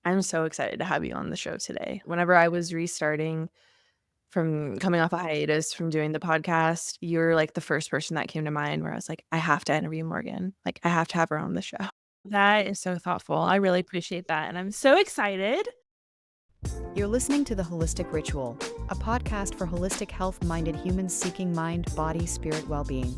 I'm so excited to have you on the show today. Whenever I was restarting from coming off a hiatus from doing the podcast, you're like the first person that came to mind where I was like, I have to interview Morgan. Like, I have to have her on the show. That is so thoughtful. I really appreciate that. And I'm so excited. You're listening to The Holistic Ritual, a podcast for holistic health-minded humans seeking mind, body, spirit well-being.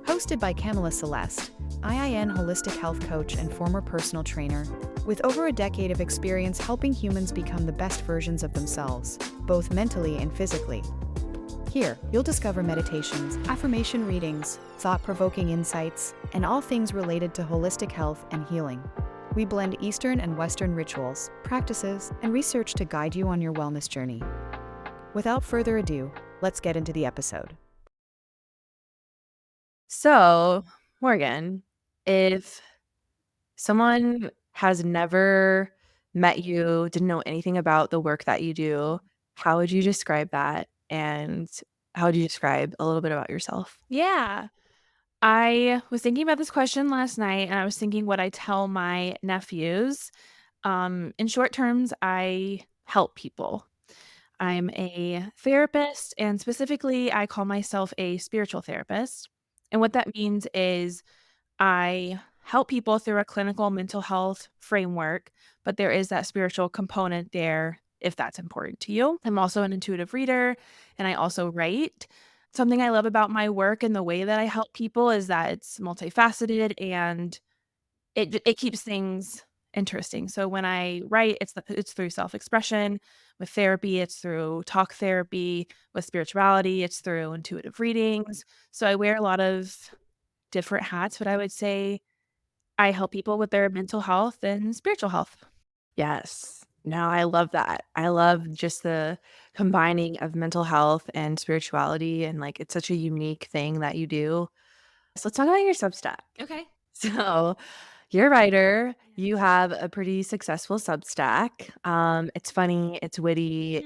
Hosted by Kamala Celeste, IIN holistic health coach and former personal trainer, with over a decade of experience helping humans become the best versions of themselves, both mentally and physically. Here, you'll discover meditations, affirmation readings, thought-provoking insights, and all things related to holistic health and healing. We blend Eastern and Western rituals, practices, and research to guide you on your wellness journey. Without further ado, let's get into the episode. So, Morgan, if someone has never met you, didn't know anything about the work that you do, how would you describe that? And how would you describe a little bit about yourself? Yeah. I was thinking about this question last night and I was thinking what I tell my nephews. In short terms, I help people. I'm a therapist and specifically I call myself a spiritual therapist. And what that means is I help people through a clinical mental health framework, but there is that spiritual component there if that's important to you. I'm also an intuitive reader and I also write. Something I love about my work and the way that I help people is that it's multifaceted and it keeps things interesting. So when I write, it's through self-expression. With therapy, it's through talk therapy. With spirituality, it's through intuitive readings. So I wear a lot of different hats, but I would say I help people with their mental health and spiritual health. Yes. No, I love that. I love just the combining of mental health and spirituality, and like it's such a unique thing that you do. So let's talk about your Substack. Okay. So you're a writer, you have a pretty successful Substack. It's funny, it's witty,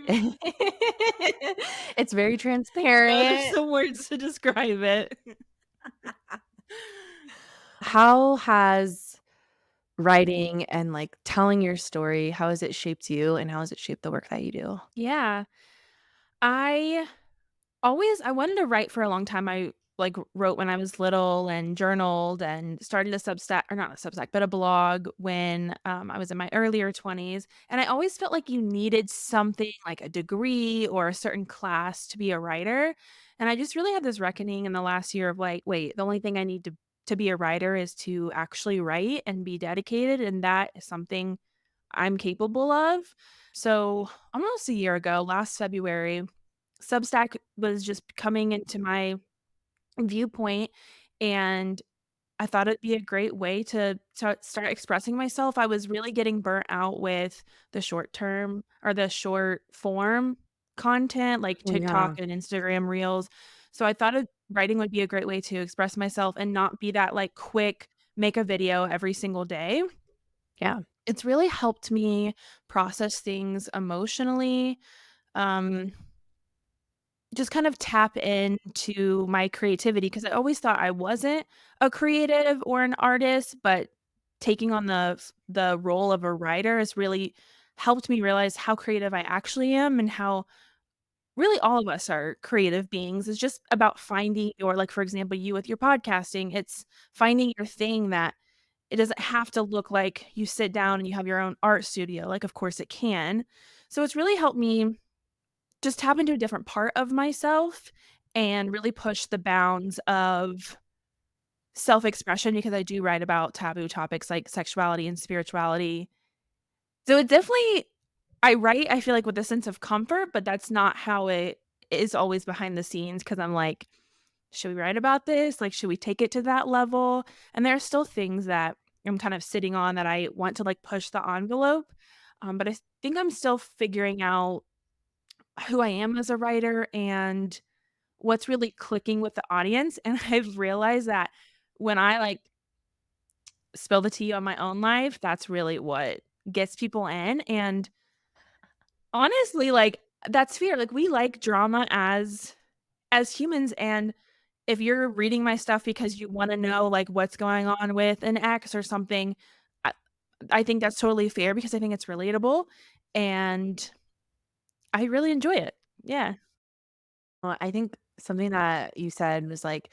it's very There's transparent. some words to describe it. How has writing and like telling your story, how has it shaped you and how has it shaped the work that you do? Yeah. I I wanted to write for a long time. I, like, wrote when I was little and journaled and started a Substack or not a Substack, but a blog when, I was in my earlier 20s, and I always felt like you needed something like a degree or a certain class to be a writer, and I just really had this reckoning in the last year of like, "Wait, the only thing I need to be a writer is to actually write and be dedicated, and that is something I'm capable of." So, almost a year ago, last February, Substack was just coming into my viewpoint, and I thought it'd be a great way to start expressing myself. I was really getting burnt out with the short term or the short form content like TikTok Yeah. and Instagram Reels. So I thought writing would be a great way to express myself and not be that like quick make a video every single day. Yeah. It's really helped me process things emotionally. Um just kind of tap into my creativity because I always thought I wasn't a creative or an artist, but taking on the role of a writer has really helped me realize how creative I actually am and how really all of us are creative beings. It's just about finding your like, for example, you with your podcasting, it's finding your thing that it doesn't have to look like you sit down and you have your own art studio. Like, of course it can. So it's really helped me just tap into a different part of myself and really push the bounds of self-expression because I do write about taboo topics like sexuality and spirituality. So it definitely I write, I feel like with a sense of comfort, but that's not how it is always behind the scenes because I'm like, should we write about this? Like, should we take it to that level? And there are still things that I'm kind of sitting on that I want to like push the envelope. But I think I'm still figuring out who I am as a writer and what's really clicking with the audience, and I've realized that when I, like, spill the tea on my own life, that's really what gets people in, and honestly, like, that's fair, like, we like drama as humans, and if you're reading my stuff because you wanna know, like, what's going on with an ex or something, I I think that's totally fair because I think it's relatable and I really enjoy it. Yeah. Well, I think something that you said was like,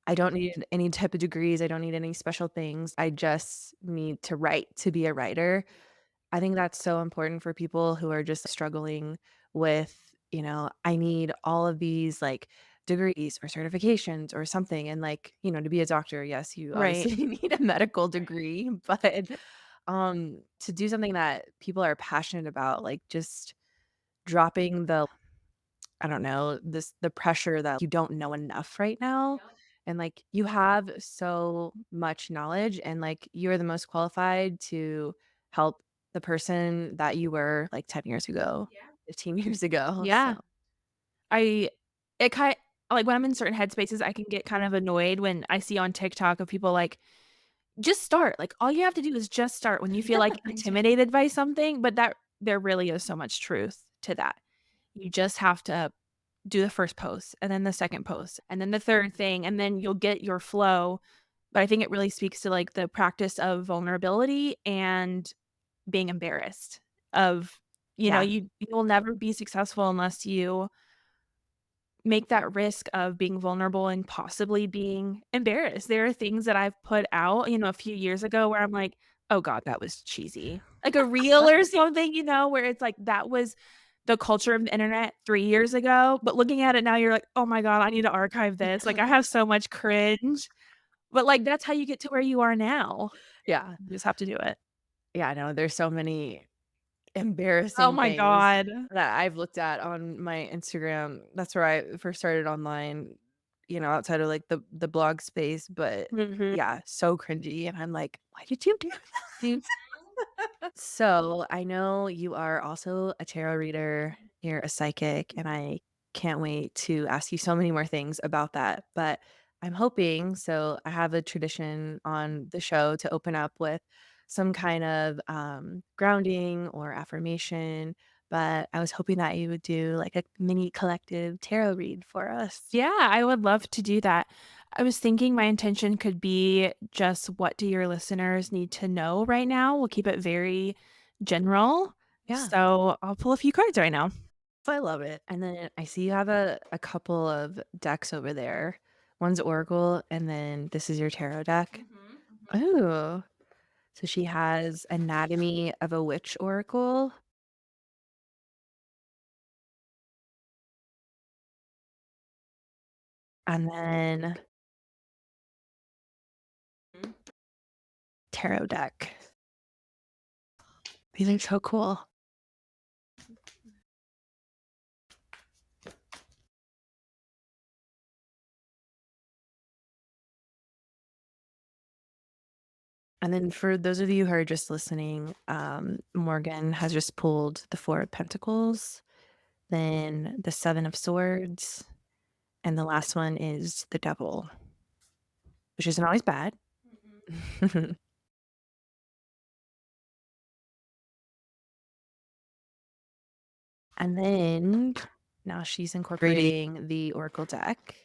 I don't need any type of degrees. I don't need any special things. I just need to write to be a writer. I think that's so important for people who are just struggling with, I need all of these like degrees or certifications or something. And like, to be a doctor, yes, you Right. obviously need a medical degree, but to do something that people are passionate about, like just dropping the I don't know, the pressure that you don't know enough right now. And like you have so much knowledge and like you're the most qualified to help the person that you were like 10 years ago, 15 years ago. Yeah. So I it kind like when I'm in certain headspaces, I can get kind of annoyed when I see on TikTok of people like, just start. Like all you have to do is just start when you feel like intimidated by something, but that there really is so much truth to that. You just have to do the first post and then the second post and then the third thing and then you'll get your flow. But I think it really speaks to like the practice of vulnerability and being embarrassed of, yeah. you'll never be successful unless you make that risk of being vulnerable and possibly being embarrassed. There are things that I've put out, a few years ago where I'm like, "Oh god, that was cheesy." Like a reel or something, where it's like that was the culture of the internet 3 years ago, but looking at it now, you're like, "Oh my god, I need to archive this." Like I have so much cringe, but like that's how you get to where you are now. Yeah. You just have to do it. Yeah, I know there's so many Oh embarrassing my things god. that I've looked at on my Instagram. That's where I first started online, outside of like the blog space, but Mhm. yeah, so cringy. And I'm like, why did you do that? So I know you are also a tarot reader, you're a psychic, and I can't wait to ask you so many more things about that. But I'm hoping, so I have a tradition on the show to open up with some kind of grounding or affirmation. But I was hoping that you would do like a mini collective tarot read for us. Yeah, I would love to do that. I was thinking my intention could be just what do your listeners need to know right now? We'll keep it very general. Yeah. So I'll pull a few cards right now. I love it. And then I see you have a couple of decks over there. One's Oracle, and then this is your tarot deck. Oh, so she has Anatomy of a Witch Oracle, and then tarot deck. These are so cool. And then for those of you who are just listening, Morgan has just pulled the Four of Pentacles, then the Seven of Swords, and the last one is the Devil, which isn't always bad. And then now she's incorporating the Oracle deck.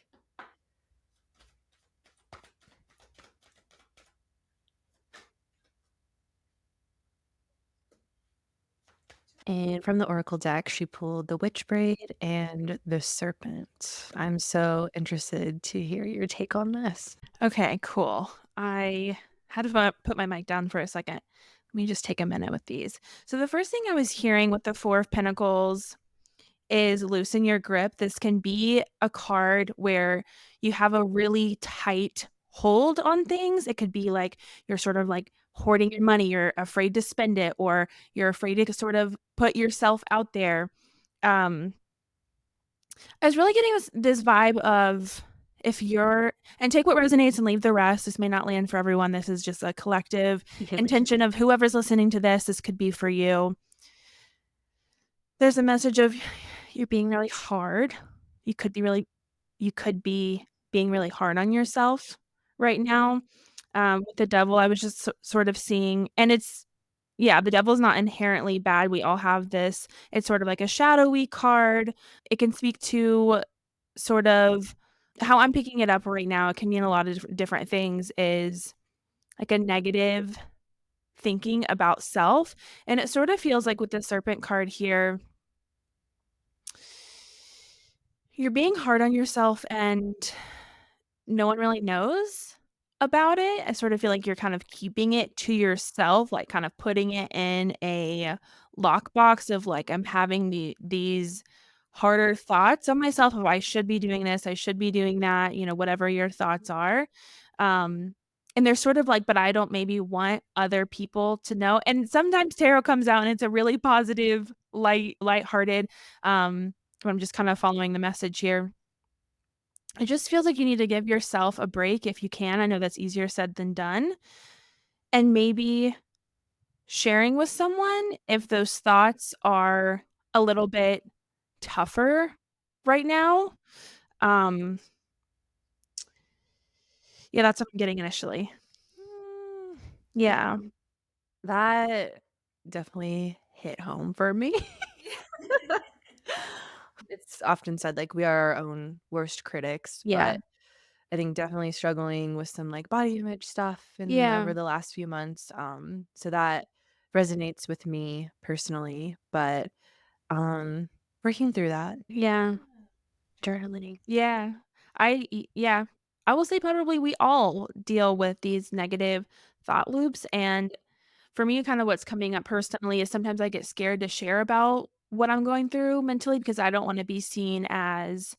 And from the Oracle deck, she pulled the Witch Braid and the Serpent. I'm so interested to hear your take on this. Okay, cool. I had to put my mic down for a second. Let me just take a minute with these. So the first thing I was hearing with the Four of Pentacles is loosen your grip. This can be a card where you have a really tight hold on things. It could be like you're sort of like hoarding your money, you're afraid to spend it, or you're afraid to sort of put yourself out there. I was really getting this vibe of if you're and take what resonates and leave the rest. This may not land for everyone. This is just a collective intention of whoever's listening to this. This could be for you. There's a message of you're being really hard. You could be being really hard on yourself right now. With the devil, I was just sort of seeing, and the devil's not inherently bad. We all have this. It's sort of like a shadowy card. It can speak to sort of how I'm picking it up right now. It can mean a lot of different things. Is like a negative thinking about self. And it sort of feels like with the Serpent card here, you're being hard on yourself and no one really knows about it. I sort of feel like you're kind of keeping it to yourself, like kind of putting it in a lockbox of like, I'm having these harder thoughts on myself of I should be doing this, I should be doing that, whatever your thoughts are. Um, and they're sort of like, but I don't maybe want other people to know. And sometimes tarot comes out and it's a really positive, lighthearted. But I'm just kind of following the message here. It just feels like you need to give yourself a break if you can. I know that's easier said than done. And maybe sharing with someone if those thoughts are a little bit tougher right now. Yeah, that's what I'm getting initially. Yeah. That definitely hit home for me. It's often said, like, we are our own worst critics, Yeah. but I think definitely struggling with some, like, body image stuff in Yeah. over the last few months, so that resonates with me personally, but, working through that. Yeah. Journaling. Yeah. Yeah. I will say probably we all deal with these negative thought loops, and for me, kind of what's coming up personally is sometimes I get scared to share about what I'm going through mentally because I don't want to be seen as,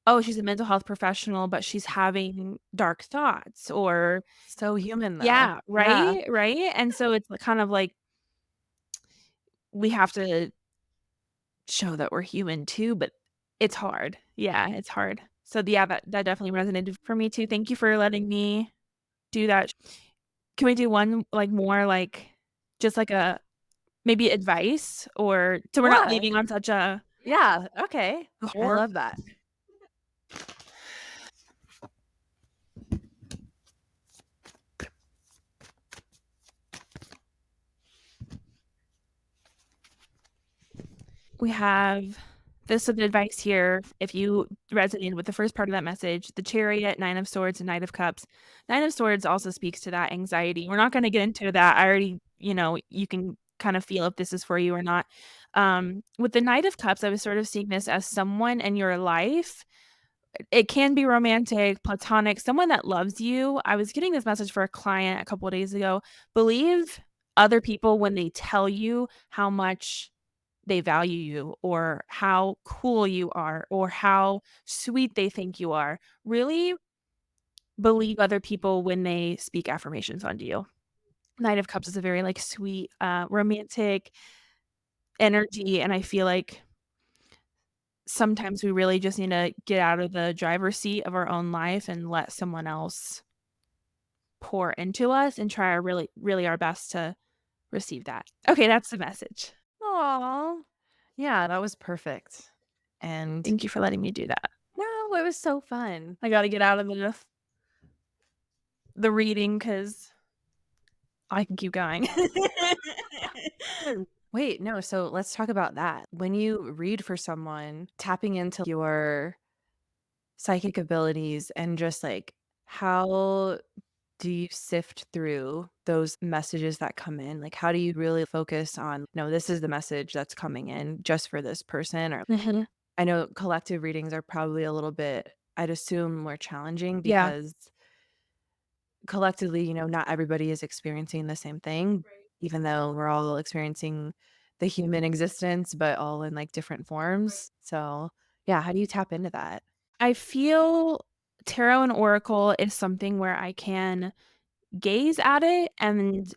oh, she's a mental health professional, but she's having dark thoughts or So human, though. yeah, Yeah. right, right. And so it's kind of like we have to show that we're human too, but it's hard. Yeah, it's hard. So yeah, that definitely resonated for me too. Thank you for letting me do that. Can we do one like more like just like a maybe advice or so we're not What? leaving on such a Yeah, okay. I or love that. we have this is advice here. If you resonated with the first part of that message, the Chariot, Nine of Swords, and Knight of Cups. Nine of Swords also speaks to that anxiety. We're not going to get into that. I already, you can kind of feel if this is for you or not. With the Knight of Cups, I was sort of seeing this as someone in your life. It can be romantic, platonic, someone that loves you. I was getting this message for a client a couple of days ago. Believe other people when they tell you how much they value you or how cool you are or how sweet they think you are. Really believe other people when they speak affirmations onto you. Knight of Cups is a very like sweet, romantic energy. And I feel like sometimes we really just need to get out of the driver's seat of our own life and let someone else pour into us and try our really, really our best to receive that. Okay, that's the message. Aw. Yeah, that was perfect. And Thank you for letting me do that. no, it was so fun. I got to get out of the reading because I can keep going. Wait, no, so let's talk about that. When you read for someone, tapping into your psychic abilities and just like how do you sift through those messages that come in? Like, how do you really focus on, no, this is the message that's coming in just for this person? Or Mhm. I know collective readings are probably a little bit, I'd assume, more challenging Yeah. because collectively, not everybody is experiencing the same thing, even though we're all experiencing the human existence, but all in like different forms. So, yeah, how do you tap into that? I feel tarot and oracle is something where I can gaze at it and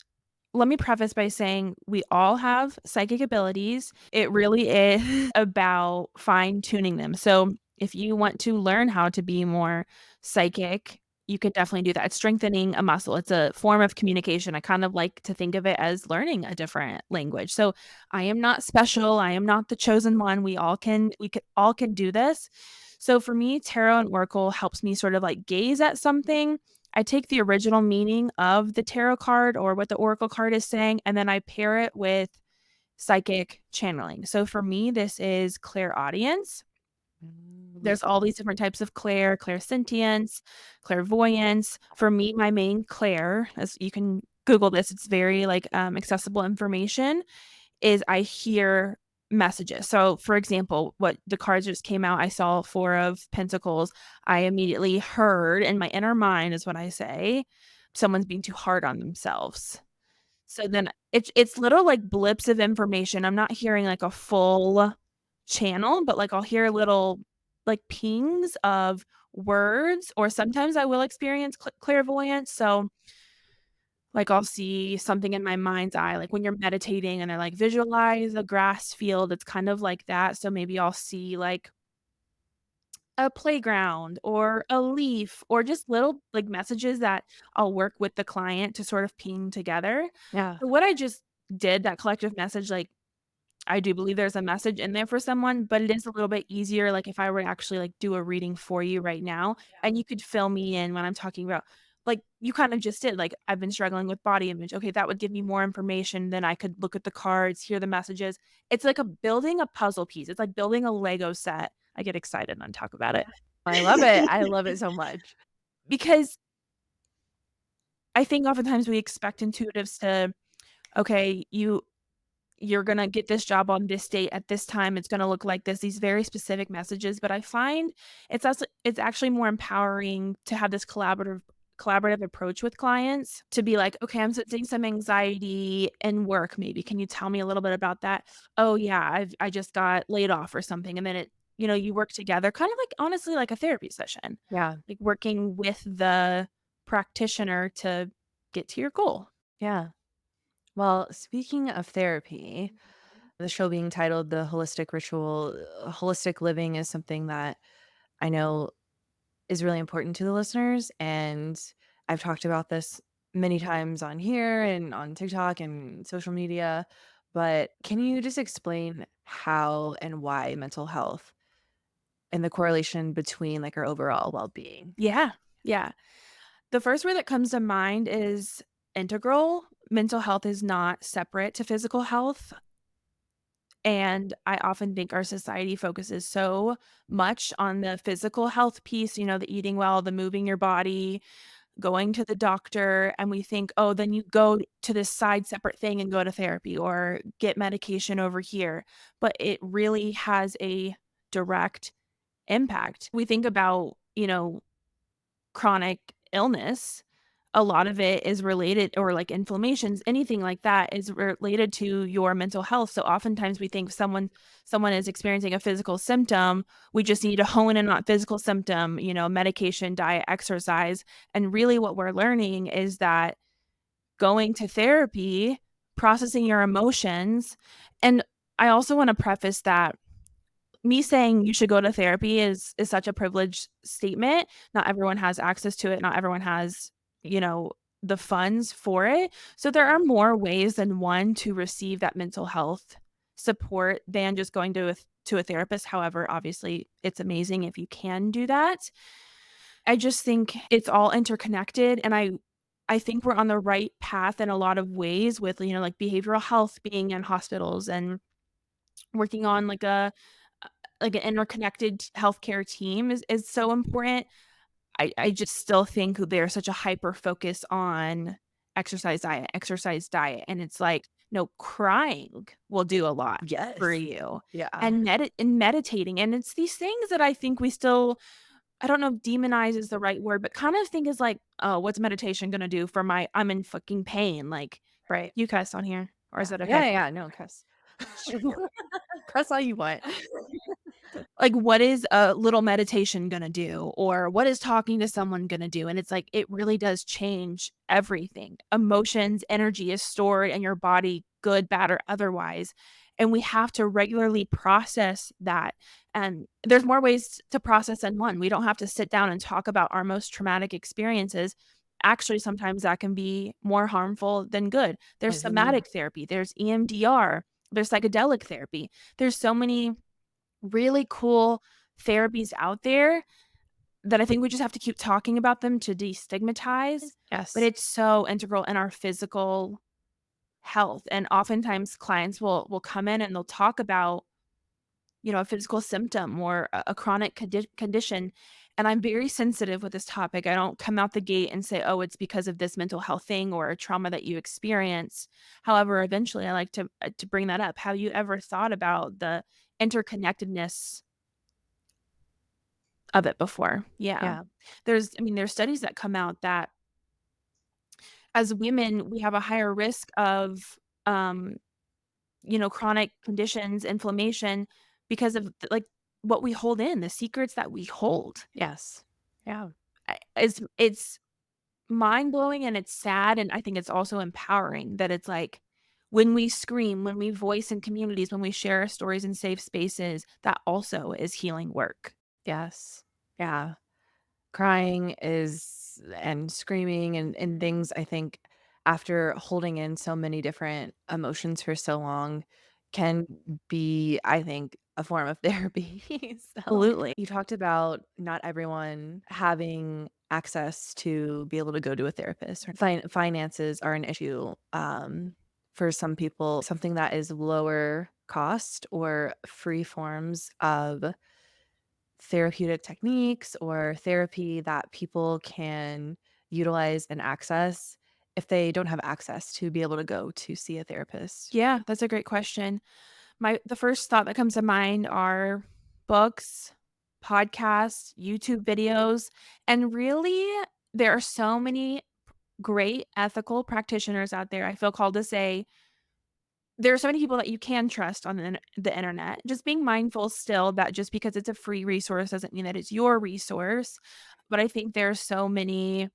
let me preface by saying we all have psychic abilities. It really is about fine tuning them. So, if you want to learn how to be more psychic, you can definitely do that. It's strengthening a muscle. It's a form of communication. I kind of like to think of it as learning a different language. So, I am not special. I am not the chosen one. We all can do this. So, for me, tarot and oracle helps me sort of like gaze at something. I take the original meaning of the tarot card or what the oracle card is saying, and then I pair it with psychic channeling. So for me, this is clairaudience. There's all these different types of clairsentience, clairvoyance. For me, my main clair, as you can Google this, it's very, like, accessible information, is I hear messages. So, for example, what the cards just came out, I saw 4 of Pentacles. I immediately heard in my inner mind is what I say, someone's being too hard on themselves. So then it's little, like, blips of information. I'm not hearing, like, a full channel, but, like, I'll hear little, like, pings of words, or sometimes I will experience clairvoyance. So, like, I'll see something in my mind's eye, like, when you're meditating and they're like, "Visualize a grass field," it's kind of like that. So maybe I'll see, like, a playground or a leaf or just little, like, messages that I'll work with the client to sort of ping together. Yeah. So what I just did, that collective message, like, I do believe there's a message in there for someone, but it is a little bit easier, like, if I were to actually, like, do a reading for you right now, and you could fill me in when I'm talking about, like, you kind of just did, like, "I've been struggling with body image." Okay, that would give me more information, then I could look at the cards, hear the messages. It's like building a puzzle piece. It's like building a Lego set. I get excited and talk about it. I love it. I love it so much. Because I think oftentimes we expect intuitives to, "Okay, you're gonna get this job on this date at this time, it's gonna look like this," these very specific messages, but I find it's actually more empowering to have this collaborative approach with clients to be like, "Okay, I'm sensing some anxiety in work maybe. Can you tell me a little bit about that?" "Oh, yeah, I just got laid off," or something, and then you work together, kind of like, honestly, like a therapy session, Yeah. like working with the practitioner to get to your goal. Yeah. Well, speaking of therapy, the show being titled The Holistic Ritual, holistic living is something that I know is really important to the listeners. And I've talked about this many times on here and on TikTok and social media. But can you just explain how and why mental health and the correlation between like our overall well being? Yeah, yeah. The first word that comes to mind is integral. Mental health is not separate to physical health. And I often think our society focuses so much on the physical health piece, the eating well, the moving your body, going to the doctor. And we think, oh, then you go to this side separate thing and go to therapy or get medication over here. But it really has a direct impact. We think about, chronic illness, a lot of it is related, or like inflammations, anything like that is related to your mental health. So oftentimes we think someone is experiencing a physical symptom, we just need to hone in on physical symptom, medication, diet, exercise. And really what we're learning is that going to therapy, processing your emotions, and I also want to preface that me saying you should go to therapy is such a privileged statement. Not everyone has access to it. Not everyone has, you know, the funds for it. So there are more ways than one to receive that mental health support than just going to a therapist. However, obviously, it's amazing if you can do that. I just think it's all interconnected, and I think we're on the right path in a lot of ways with, like behavioral health being in hospitals and working on like an interconnected healthcare team is so important. I just still think there's such a hyper focus on exercise diet, and it's like, no, crying will do a lot for Yes. you, Yeah. and meditating, and it's these things that I think we still, I don't know if demonize is the right word, but kind of think is like, "Oh, what's meditation gonna do for I'm in fucking pain," like, Right. you cuss on here, or is Yeah. that okay? Yeah. Yeah. No, cuss. Cuss all you want. Like, what is a little meditation gonna do? Or what is talking to someone gonna do? And it's like, it really does change everything. Emotions, energy is stored in your body, good, bad, or otherwise. And we have to regularly process that. And there's more ways to process than one. We don't have to sit down and talk about our most traumatic experiences. Actually, sometimes that can be more harmful than good. There's Mhm. somatic therapy, there's EMDR, there's psychedelic therapy. There's so many really cool therapies out there that I think we just have to keep talking about them to destigmatize, but Yes. it's so integral in our physical health, and oftentimes clients will come in and they'll talk about, a physical symptom or a chronic condition, And I'm very sensitive with this topic. I don't come out the gate and say, "Oh, it's because of this mental health thing or a trauma that you experience." However, eventually I like to bring that up. Have you ever thought about the interconnectedness of it before? Yeah. Yeah. There's studies that come out that as women, we have a higher risk of, um, chronic conditions, inflammation because of like what we hold in, the secrets that we hold. Yes. Yeah. It's mind-blowing and it's sad, and I think it's also empowering that it's like when we scream, when we voice in communities, when we share our stories in safe spaces, that also is healing work. Yes. Yeah. Crying is and screaming and things, I think, after holding in so many different emotions for so long can be, I think, a form of therapy. So, Absolutely. you talked about not everyone having access to be able to go to a therapist, or finances are an issue, for some people, something that is lower cost or free forms of therapeutic techniques or therapy that people can utilize and access if they don't have access to be able to go to see a therapist. Yeah, that's a great question. The first thought that comes to mind are books, podcasts, YouTube videos, and really there are so many great ethical practitioners out there. I feel called to say there are so many people that you can trust on the internet. Just being mindful still that just because it's a free resource doesn't mean that it's your resource. But I think there's so many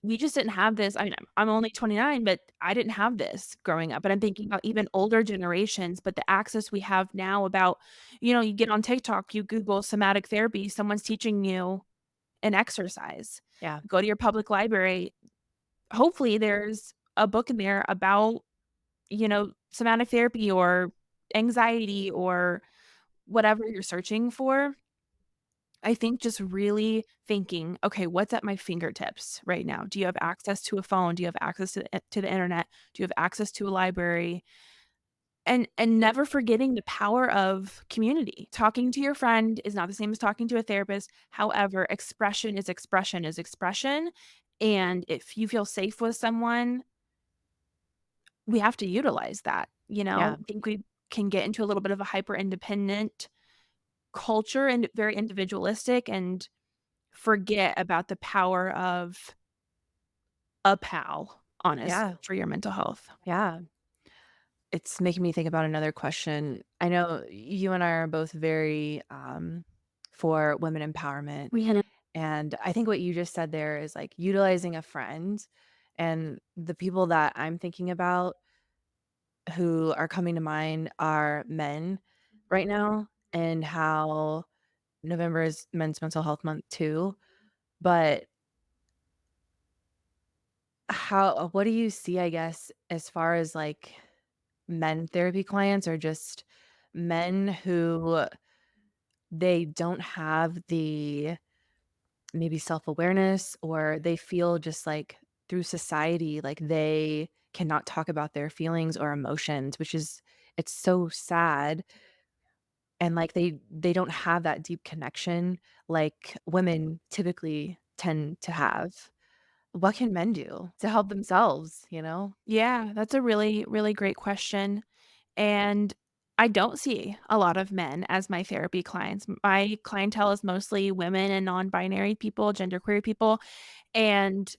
we just didn't have this. I mean, I'm only 29, but I didn't have this growing up. And I'm thinking about even older generations, but the access we have now about, you get on TikTok, you Google somatic therapy, someone's teaching you an exercise. Yeah. Go to your public library. Hopefully there's a book in there about, somatic therapy or anxiety or whatever you're searching for. I think just really thinking, "Okay, what's at my fingertips right now? Do you have access to a phone? Do you have access to the internet? Do you have access to a library?" And never forgetting the power of community. Talking to your friend is not the same as talking to a therapist. However, expression is expression, and if you feel safe with someone, we have to utilize that, Yeah. I think we can get into a little bit of a hyper independent culture and very individualistic and forget about the power of a pal, honestly, Yeah. for your mental health. Yeah. It's making me think about another question. I know you and I are both very for women empowerment. And I think what you just said there is like utilizing a friend. And the people that I'm thinking about who are coming to mind are men right now, and how November is Men's Mental Health Month too. But what do you see, I guess, as far as like men therapy clients, or just men who they don't have the maybe self-awareness, or they feel just like through society, like they cannot talk about their feelings or emotions, which is it's so sad. And like they don't have that deep connection like women typically tend to have. What can men do to help themselves, you know? Yeah, that's a really, really great question, and I don't see a lot of men as my therapy clients. My clientele is mostly women and non-binary people, genderqueer people, and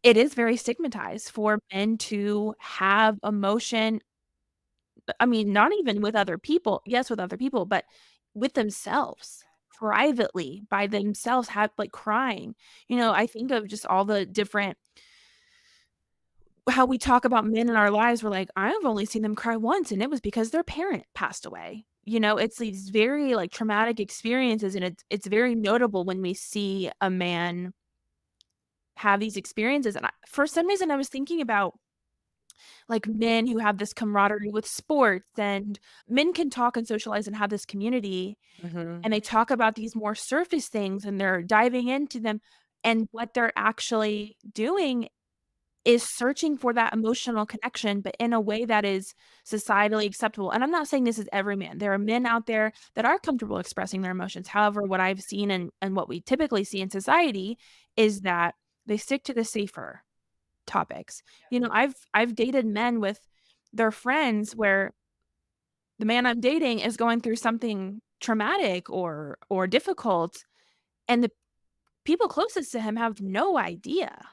it is very stigmatized for men to have emotion. I mean, not even with other people. Yes, with other people, but with themselves, privately, by themselves, have like, crying. I think of just all the different how we talk about men in our lives, we're like, "I've only seen them cry once, and it was because their parent passed away." It's these very, like, traumatic experiences, and it's very notable when we see a man have these experiences, and for some reason, I was thinking about like men who have this camaraderie with sports, and men can talk and socialize and have this community, Mhm. and they talk about these more surface things and they're diving into them, and what they're actually doing is searching for that emotional connection, but in a way that is societally acceptable. And I'm not saying this is every man. There are men out there that are comfortable expressing their emotions. However, what I've seen and what we typically see in society is that they stick to the safer topics. You know, I've dated men with their friends where the man I'm dating is going through something traumatic or difficult, and the people closest to him have no idea.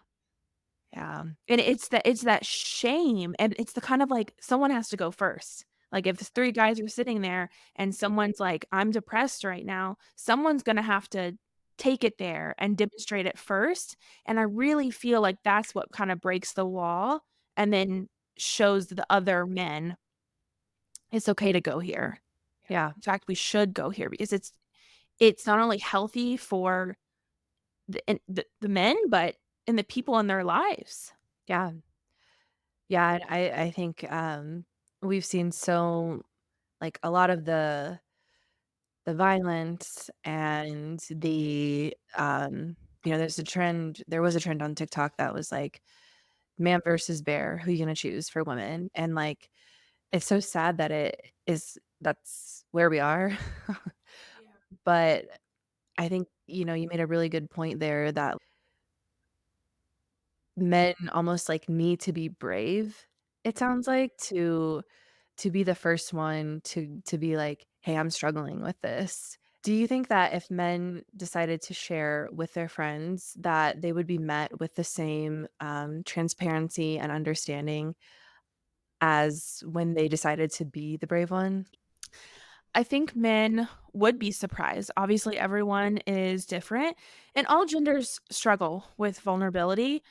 Yeah. And it's that shame, and it's the kind of like someone has to go first. Like, if 3 guys are sitting there and someone's like, "I'm depressed right now," someone's gonna have to take it there and demonstrate it first, and I really feel like that's what kinda breaks the wall and then shows the other men, "It's okay to go here. Yeah. In fact, we should go here," because it's not only healthy for the men, but in the people in their lives. Yeah. Yeah, and I think, we've seen so like, a lot of the violence and there was a trend on TikTok that was like, man versus bear, who you gonna choose for women? And, like, it's so sad that that's where we are. But I think, you made a really good point there that men almost, like, need to be brave, it sounds like, to be the first one to be like, "Hey, I'm struggling with this." Do you think that if men decided to share with their friends that they would be met with the same, transparency and understanding as when they decided to be the brave one? I think men would be surprised. Obviously, everyone is different, and all genders struggle with vulnerability.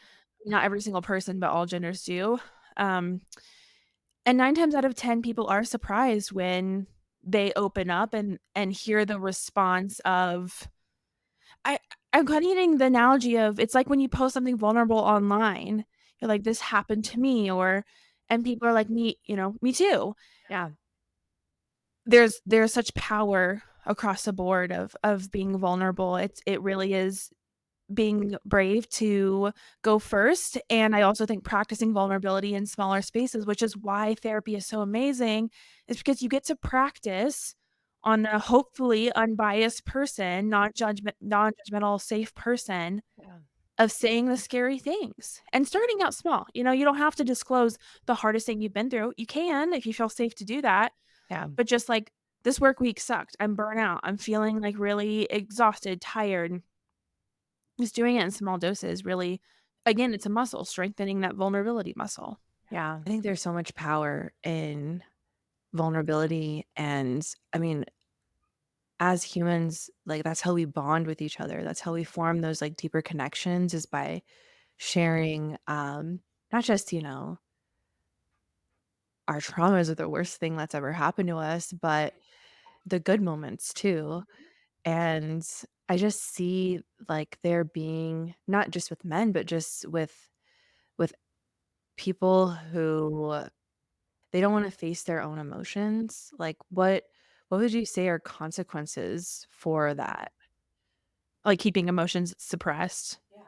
Not every single person, but all genders do. Um, and 9 times out of 10, people are surprised when they open up and hear the response of I I'm kinda using the analogy of it's like when you post something vulnerable online, you're like, "This happened to me," and people are like, "Me too." Yeah, There's such power across the board of being vulnerable. It really is being brave to go first, and I also think practicing vulnerability in smaller spaces, which is why therapy is so amazing, is because you get to practice on a hopefully unbiased person, non-judgmental, safe person yeah, of saying the scary things and starting out small. You don't have to disclose the hardest thing you've been through. You can if you feel safe to do that. yeah, But just like, "This work week sucked. I'm burnt out. I'm feeling, like, really exhausted, tired." Just doing it in small doses really again, it's a muscle, strengthening that vulnerability muscle. yeah. I think there's so much power in vulnerability, and, I mean, as humans, like, that's how we bond with each other. That's how we form those, like, deeper connections is by sharing, not just, our traumas are the worst thing that's ever happened to us, but the good moments too. And I just see like there being not just with men, but just with people who they don't want to face their own emotions. Like what would you say are consequences for that? Like, keeping emotions suppressed. Yeah.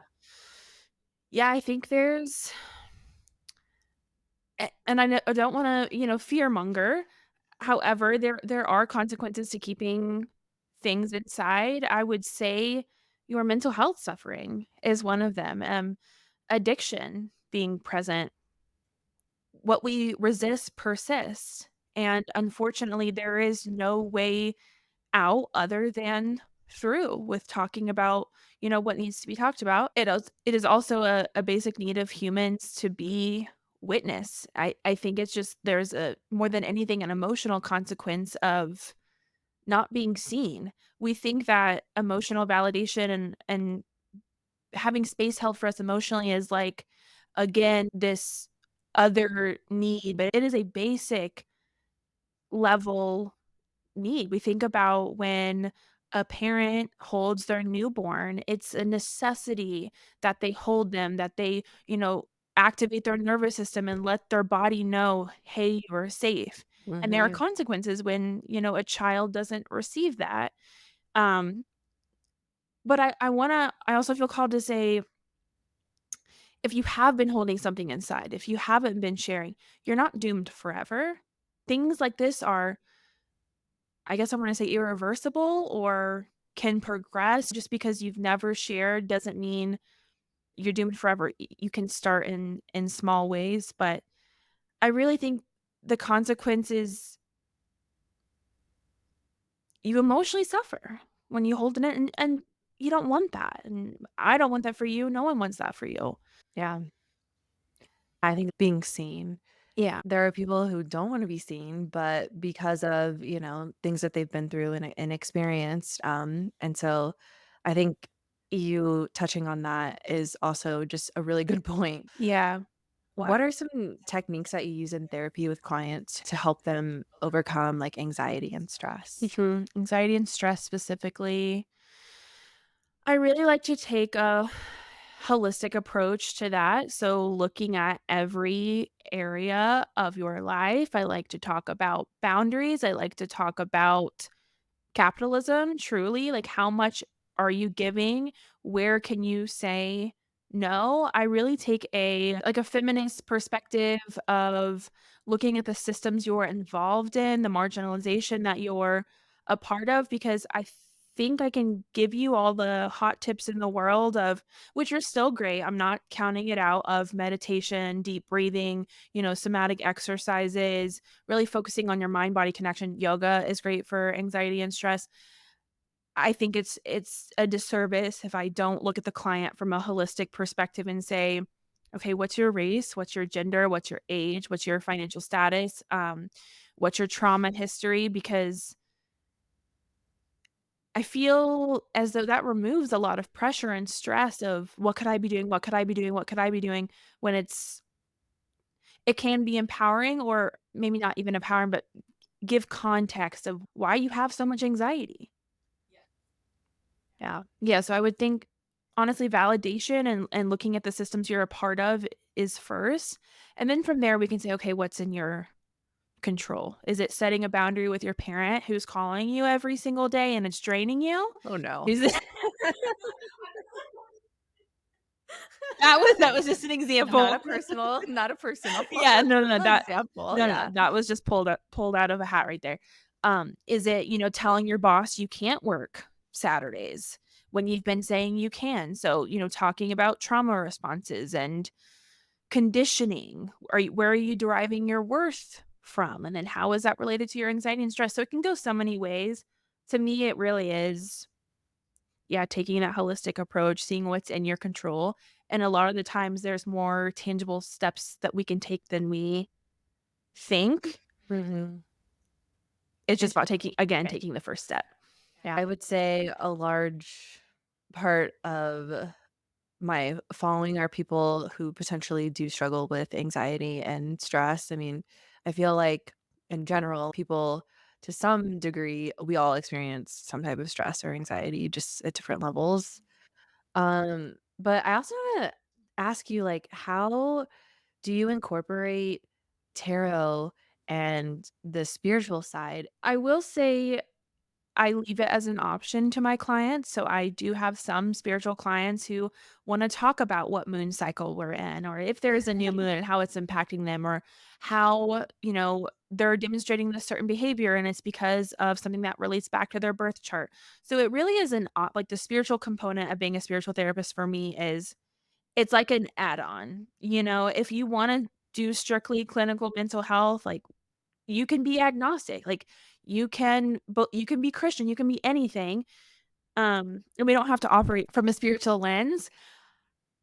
Yeah, I think there's and I don't wanna, fear monger. However, there are consequences to keeping things inside. I would say your mental health suffering is one of them, addiction being present. What we resist persists, and unfortunately, there is no way out other than through with talking about, what needs to be talked about. It is also a basic need of humans to be witness. I think it's just there's a more than anything, an emotional consequence of not being seen. We think that emotional validation and having space held for us emotionally is like, again, this other need, but it is a basic level need. We think about when a parent holds their newborn, it's a necessity that they hold them, that they, activate their nervous system and let their body know, "Hey, you're safe." And there are Mhm. consequences when, a child doesn't receive that. Um, but I also feel called to say if you have been holding something inside, if you haven't been sharing, you're not doomed forever. Things like this are, I guess I wanna say, irreversible or can progress. Just because you've never shared doesn't mean you're doomed forever. You can start in small ways, but I really think the consequences, you emotionally suffer when you hold it in, and you don't want that, and I don't want that for you, no one wants that for you. Yeah. I think being seen. Yeah. There are people who don't wanna be seen, but because of, things that they've been through and experienced, and so I think you touching on that is also just a really good point. Yeah. What are some techniques that you use in therapy with clients to help them overcome, like, anxiety and stress? Mhm. Anxiety and stress specifically. I really like to take a holistic approach to that. So, looking at every area of your life, I like to talk about boundaries. I like to talk about capitalism, truly, like, how much are you giving? Where can you say no? I really take a feminist perspective of looking at the systems you're involved in, the marginalization that you're a part of, because I think I can give you all the hot tips in the world of, which are still great, I'm not counting it out, of meditation, deep breathing, somatic exercises, really focusing on your mind body connection. Yoga is great for anxiety and stress. I think it's a disservice if I don't look at the client from a holistic perspective and say, okay, what's your race? What's your gender? What's your age? What's your financial status? What's your trauma history? Because I feel as though that removes a lot of pressure and stress of what could I be doing? What could I be doing? What could I be doing? When it can be empowering, or maybe not even empowering, but give context of why you have so much anxiety. Yeah. Yeah, so I would think, honestly, validation and looking at the systems you're a part of is first, and then from there, we can say, "Okay, what's in your control?" Is it setting a boundary with your parent who's calling you every single day and it's draining you? Oh, no. Is it that was just an example. Not a personal Yeah, no, no, no, example, no, yeah. that was just pulled out of a hat right there. Is it, telling your boss you can't work Saturdays when you've been saying you can? So, talking about trauma responses and conditioning. Where are you deriving your worth from? And then how is that related to your anxiety and stress? So it can go so many ways. To me, it really is, yeah, taking that holistic approach, seeing what's in your control. And a lot of the times there's more tangible steps that we can take than we think. Mhm. It's just about taking the first step. Yeah. I would say a large part of my following are people who potentially do struggle with anxiety and stress. I mean, I feel like in general, people to some degree, we all experience some type of stress or anxiety just at different levels. But I also want to ask you, like, how do you incorporate tarot and the spiritual side? I will say I leave it as an option to my clients. So I do have some spiritual clients who want to talk about what moon cycle we're in, or if there is a new moon and how it's impacting them, or how, they're demonstrating this certain behavior and it's because of something that relates back to their birth chart. So it really is like, the spiritual component of being a spiritual therapist for me is, it's like an add-on. If you want to do strictly clinical mental health, like, you can be agnostic, like, you can be Christian, you can be anything, and we don't have to operate from a spiritual lens,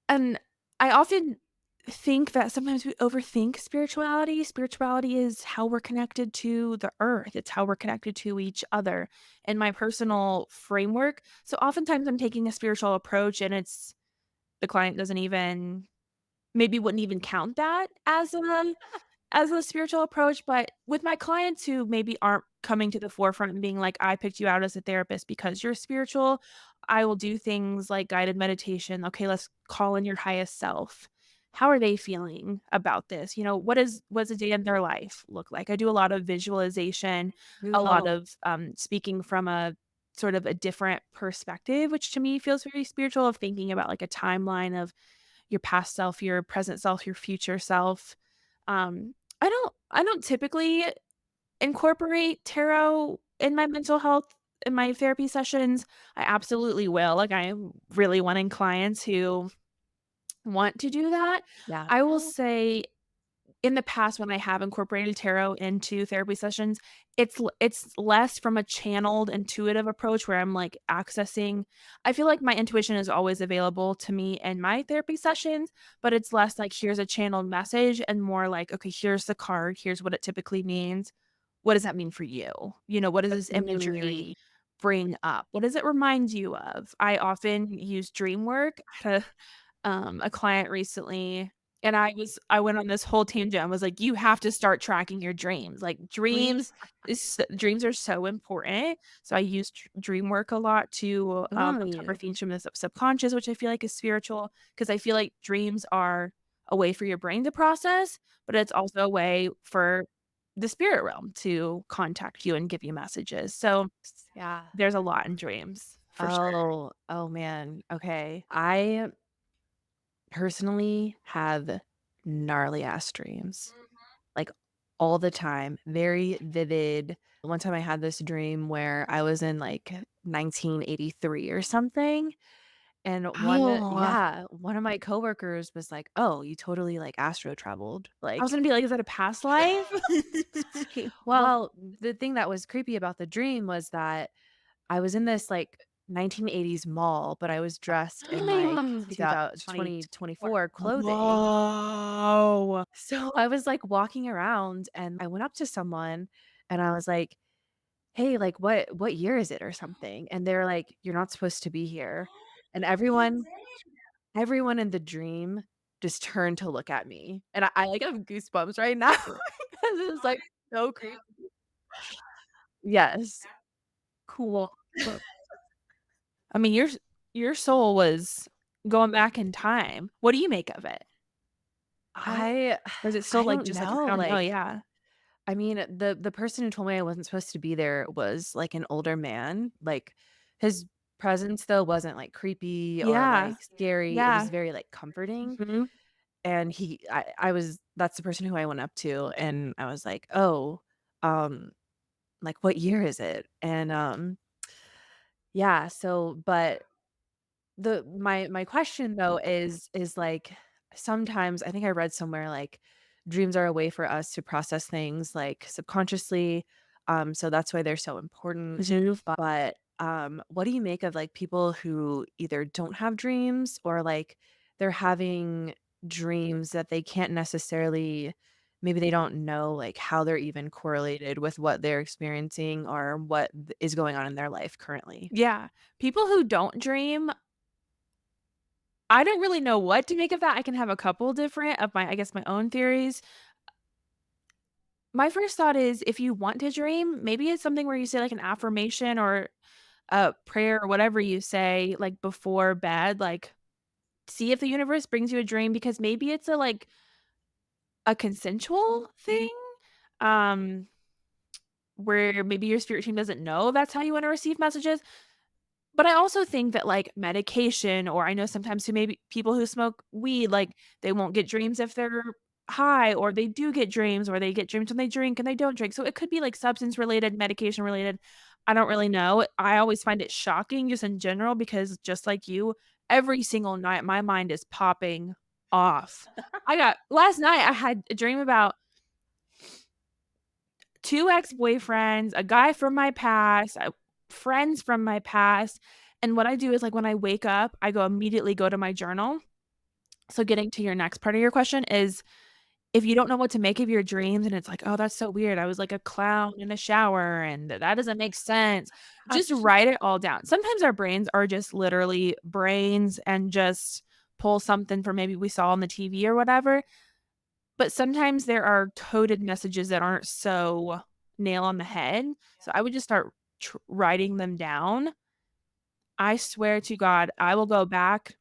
and I often think that sometimes we overthink spirituality. Spirituality is how we're connected to the earth, it's how we're connected to each other, in my personal framework. So oftentimes I'm taking a spiritual approach and it's the client doesn't even, maybe wouldn't even count that as a spiritual approach. But with my clients who maybe aren't coming to the forefront and being like, I picked you out as a therapist because you're spiritual, I will do things like guided meditation. Okay, let's call in your highest self. How are they feeling about this? What's a day in their life look like? I do a lot of visualization, a lot Oh, of speaking from a sort of a different perspective, which to me feels very spiritual, of thinking about like a timeline of your past self, your present self, your future self. I don't typically incorporate tarot in my mental health in my therapy sessions. I absolutely will. Like, I'm really wanting clients who want to do that. Yeah. I will say in the past when I have incorporated tarot into therapy sessions, it's less from a channeled intuitive approach where I'm like accessing. I feel like my intuition is always available to me in my therapy sessions, but it's less like here's a channeled message and more like, okay, here's the card, here's what it typically means. What does that mean for you? What does this imagery bring up? What does it remind you of? I often use dream work. I had a client recently, and I went on this whole tangent. I was like, "You have to start tracking your dreams." Like, dreams are so important. So I use dream work a lot to, uncover Oh, things from the subconscious, which I feel like is spiritual, because I feel like dreams are a way for your brain to process, but it's also a way for the spirit realm to contact you and give you messages. So yeah. there's a lot in dreams for sure. Oh man. Okay. I personally have gnarly ass dreams, like all the time, very vivid. One time I had this dream where I was in like 1983 or something. And Oh. one of my coworkers was like, "Oh, you totally like astro traveled." I was Like, gonna be like, "Is that a past life?" Well, well, the thing that was creepy about the dream was that I was in this like 1980s mall, but I was dressed in like 2024. 2024 clothing. Whoa. So I was like walking around and I went up to someone and I was like, "Hey, like what year is it or something?" And they're like, "You're not supposed to be here." And everyone in the dream just turned to look at me. And I like have goosebumps right now because it's like so creepy. Yes. Cool. I mean, your soul was going back in time. What do you make of it? I Or is it still, I like, don't just, like, know, I don't know, like, yeah. I mean, the person who told me I wasn't supposed to be there was, like, an older man, like, his presence, though, wasn't, like, creepy or, Yeah. like, scary, it was Yeah. very, like, comforting, Mhm. and I was that's the person who I went up to, and I was like, "Oh, um, like, what year is it?" And, yeah, so but my question though is like sometimes I think I read somewhere like dreams are a way for us to process things like subconsciously. So that's why they're so important. But what do you make of like people who either don't have dreams or like they're having dreams that they can't necessarily maybe they don't know like how they're even correlated with what they're experiencing or what is going on in their life currently. Yeah. People who don't dream, I don't really know what to make of that. I can have a couple different of my I guess, my own theories. My first thought is if you want to dream, maybe it's something where you say, like, an affirmation or a prayer or whatever you say, like, before bed, like, see if the universe brings you a dream because maybe it's a consensual thing, um, where maybe your spirit team doesn't know that's how you wanna receive messages. But I also think that, like, medication or I know sometimes who maybe people who smoke weed, like, they won't get dreams if they're high, or they do get dreams, or they get dreams when they drink and they don't drink. So it could be, like, substance related, medication related. I don't really know. I always find it shocking just in general because just like you, every single night, my mind is popping off. I got last night, I had a dream about 2 ex-boyfriends, a guy from my past, friends from my past, and what I do is, like, when I wake up, I immediately go to my journal. So getting to your next part of your question is, if you don't know what to make of your dreams and it's like, "Oh, that's so weird. I was like a clown in a shower, and that doesn't make sense." Just write it all down. Sometimes our brains are just literally brains and just pull something from maybe we saw on the TV or whatever. But sometimes there are coded messages that aren't so nail on the head, so I would just start writing them down. I swear to God, I will go back,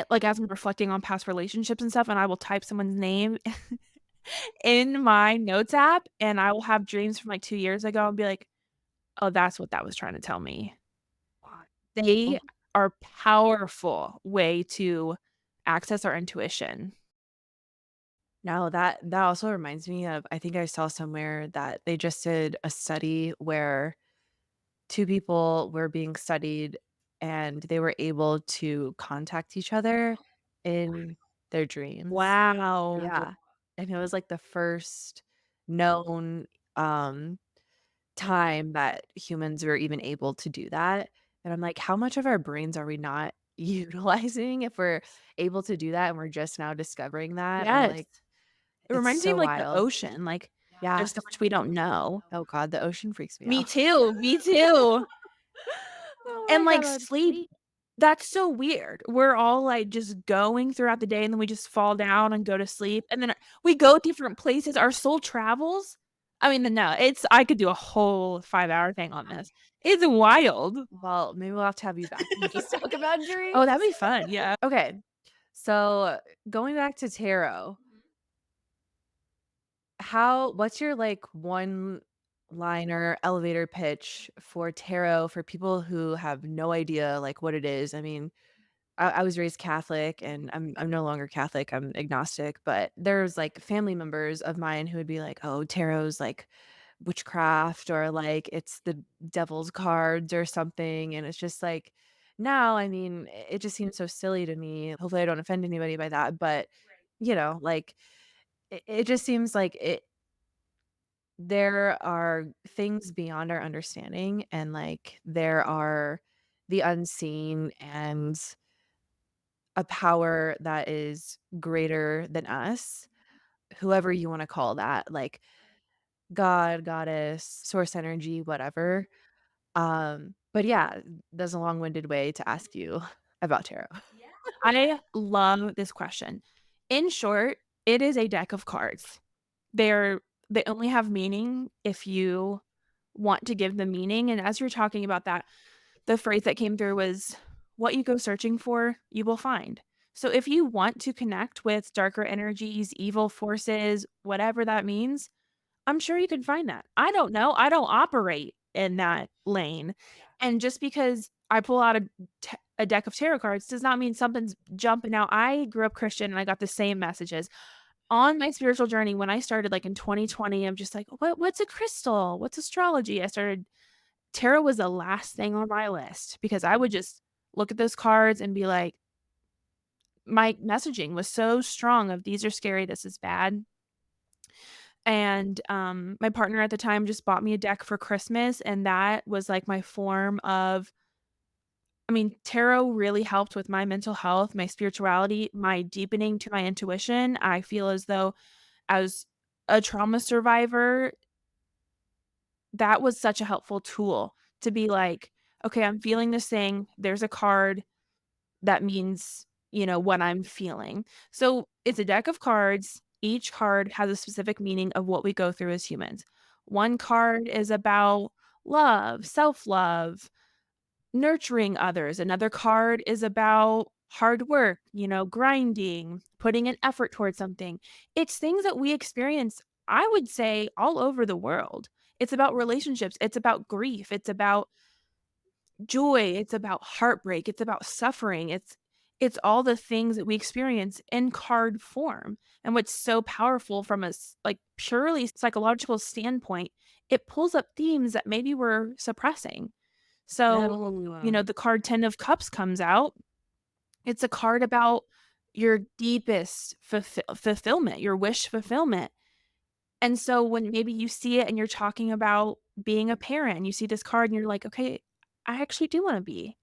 like, as I'm reflecting on past relationships and stuff, and I will type someone's name in my notes app, and I will have dreams from, like, 2 years ago and be like, "Oh, that's what that was trying to tell me." They are powerful way to access our intuition. Now that also reminds me of, I think I saw somewhere that they just did a study where 2 people were being studied and they were able to contact each other in their dreams. Wow. Yeah, and it was, like, the first known, um, time that humans were even able to do that, and I'm like, "How much of our brains are we not utilizing if we're able to do that and we're just now discovering that?" Or, Yes. like, It it's reminds me of, so like, the wild. ocean, like, Yeah. there's so much we don't know. Oh god, the ocean freaks me Me out. too, me too. Oh And, my like, god. sleep, that's so weird. We're all, like, just going throughout the day, and then we just fall down and go to sleep, and then we go different places, our soul travels. I mean, no, it's I could do a whole 5-hour thing on this. It's wild. Well, maybe we'll have to have you back and just talk about Oh, dreams. that'd be fun, yeah. Okay, so going back to tarot, what's your, like, one-liner elevator pitch for tarot for people who have no idea, like, what it is? I mean, I was raised Catholic, and I'm no longer Catholic, I'm agnostic, but there's, like, family members of mine who would be like, "Oh, tarot's, like, witchcraft," or, like, "It's the devil's cards," or something, and it's just like now, I mean, it just seems so silly to me. Hopefully, I don't offend anybody by that, but, like, it just seems like there are things beyond our understanding, and, like, there are the unseen and a power that is greater than us, whoever you wanna call that, like, God, goddess, source energy, whatever. But yeah, that's a long-winded way to ask you about tarot. I love this question. In short, it is a deck of cards. They're they only have meaning if you want to give them meaning, and as you're talking about that, the phrase that came through was, "What you go searching for, you will find." So if you want to connect with darker energies, evil forces, whatever that means, I'm sure you can find that. I don't know, I don't operate in that lane, and just because I pull out a deck of tarot cards does not mean something's jumping out. I grew up Christian, and I got the same messages. On my spiritual journey, when I started, like, in 2020, I'm just like, What's a crystal? What's astrology?" I started tarot was the last thing on my list because I would just look at those cards and be like my messaging was so strong of, "These are scary, this is bad." And, my partner at the time just bought me a deck for Christmas, and that was, like, my form of I mean, tarot really helped with my mental health, my spirituality, my deepening to my intuition. I feel as though as a trauma survivor, that was such a helpful tool to be like, "Okay, I'm feeling this thing. There's a card that means, what I'm feeling." So, it's a deck of cards. Each card has a specific meaning of what we go through as humans. One card is about love, self-love, nurturing others. Another card is about hard work, grinding, putting an effort towards something. It's things that we experience, I would say, all over the world. It's about relationships, it's about grief, it's about joy, it's about heartbreak, it's about suffering. It's all the things that we experience in card form. And what's so powerful from like purely psychological standpoint, it pulls up themes that maybe we're suppressing. So, Oh. the card 10 of cups comes out. It's a card about your deepest fulfillment, your wish fulfillment. And so when maybe you see it and you're talking about being a parent and you see this card and you're like, "Okay, I actually do wanna be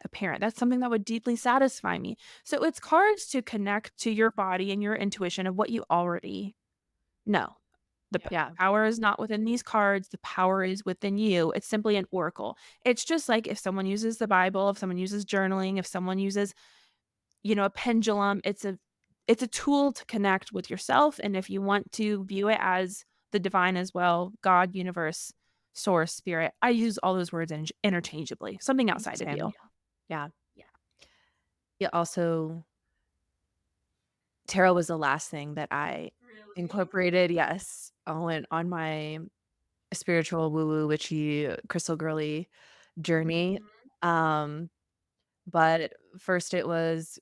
a parent. That's something that would deeply satisfy me." So it's cards to connect to your body and your intuition of what you already know. The Yeah. power is not within these cards, the power is within you. It's simply an oracle. It's just like if someone uses the Bible, if someone uses journaling, if someone uses, a pendulum, it's a tool to connect with yourself, and if you want to view it as the divine as well, God, universe, source, spirit, I use all those words interchangeably, something outside of Same. you. Yeah. Yeah, also, tarot was the last thing that I incorporated, yes, on my spiritual woo-woo witchy crystal girly journey. Um, but first it was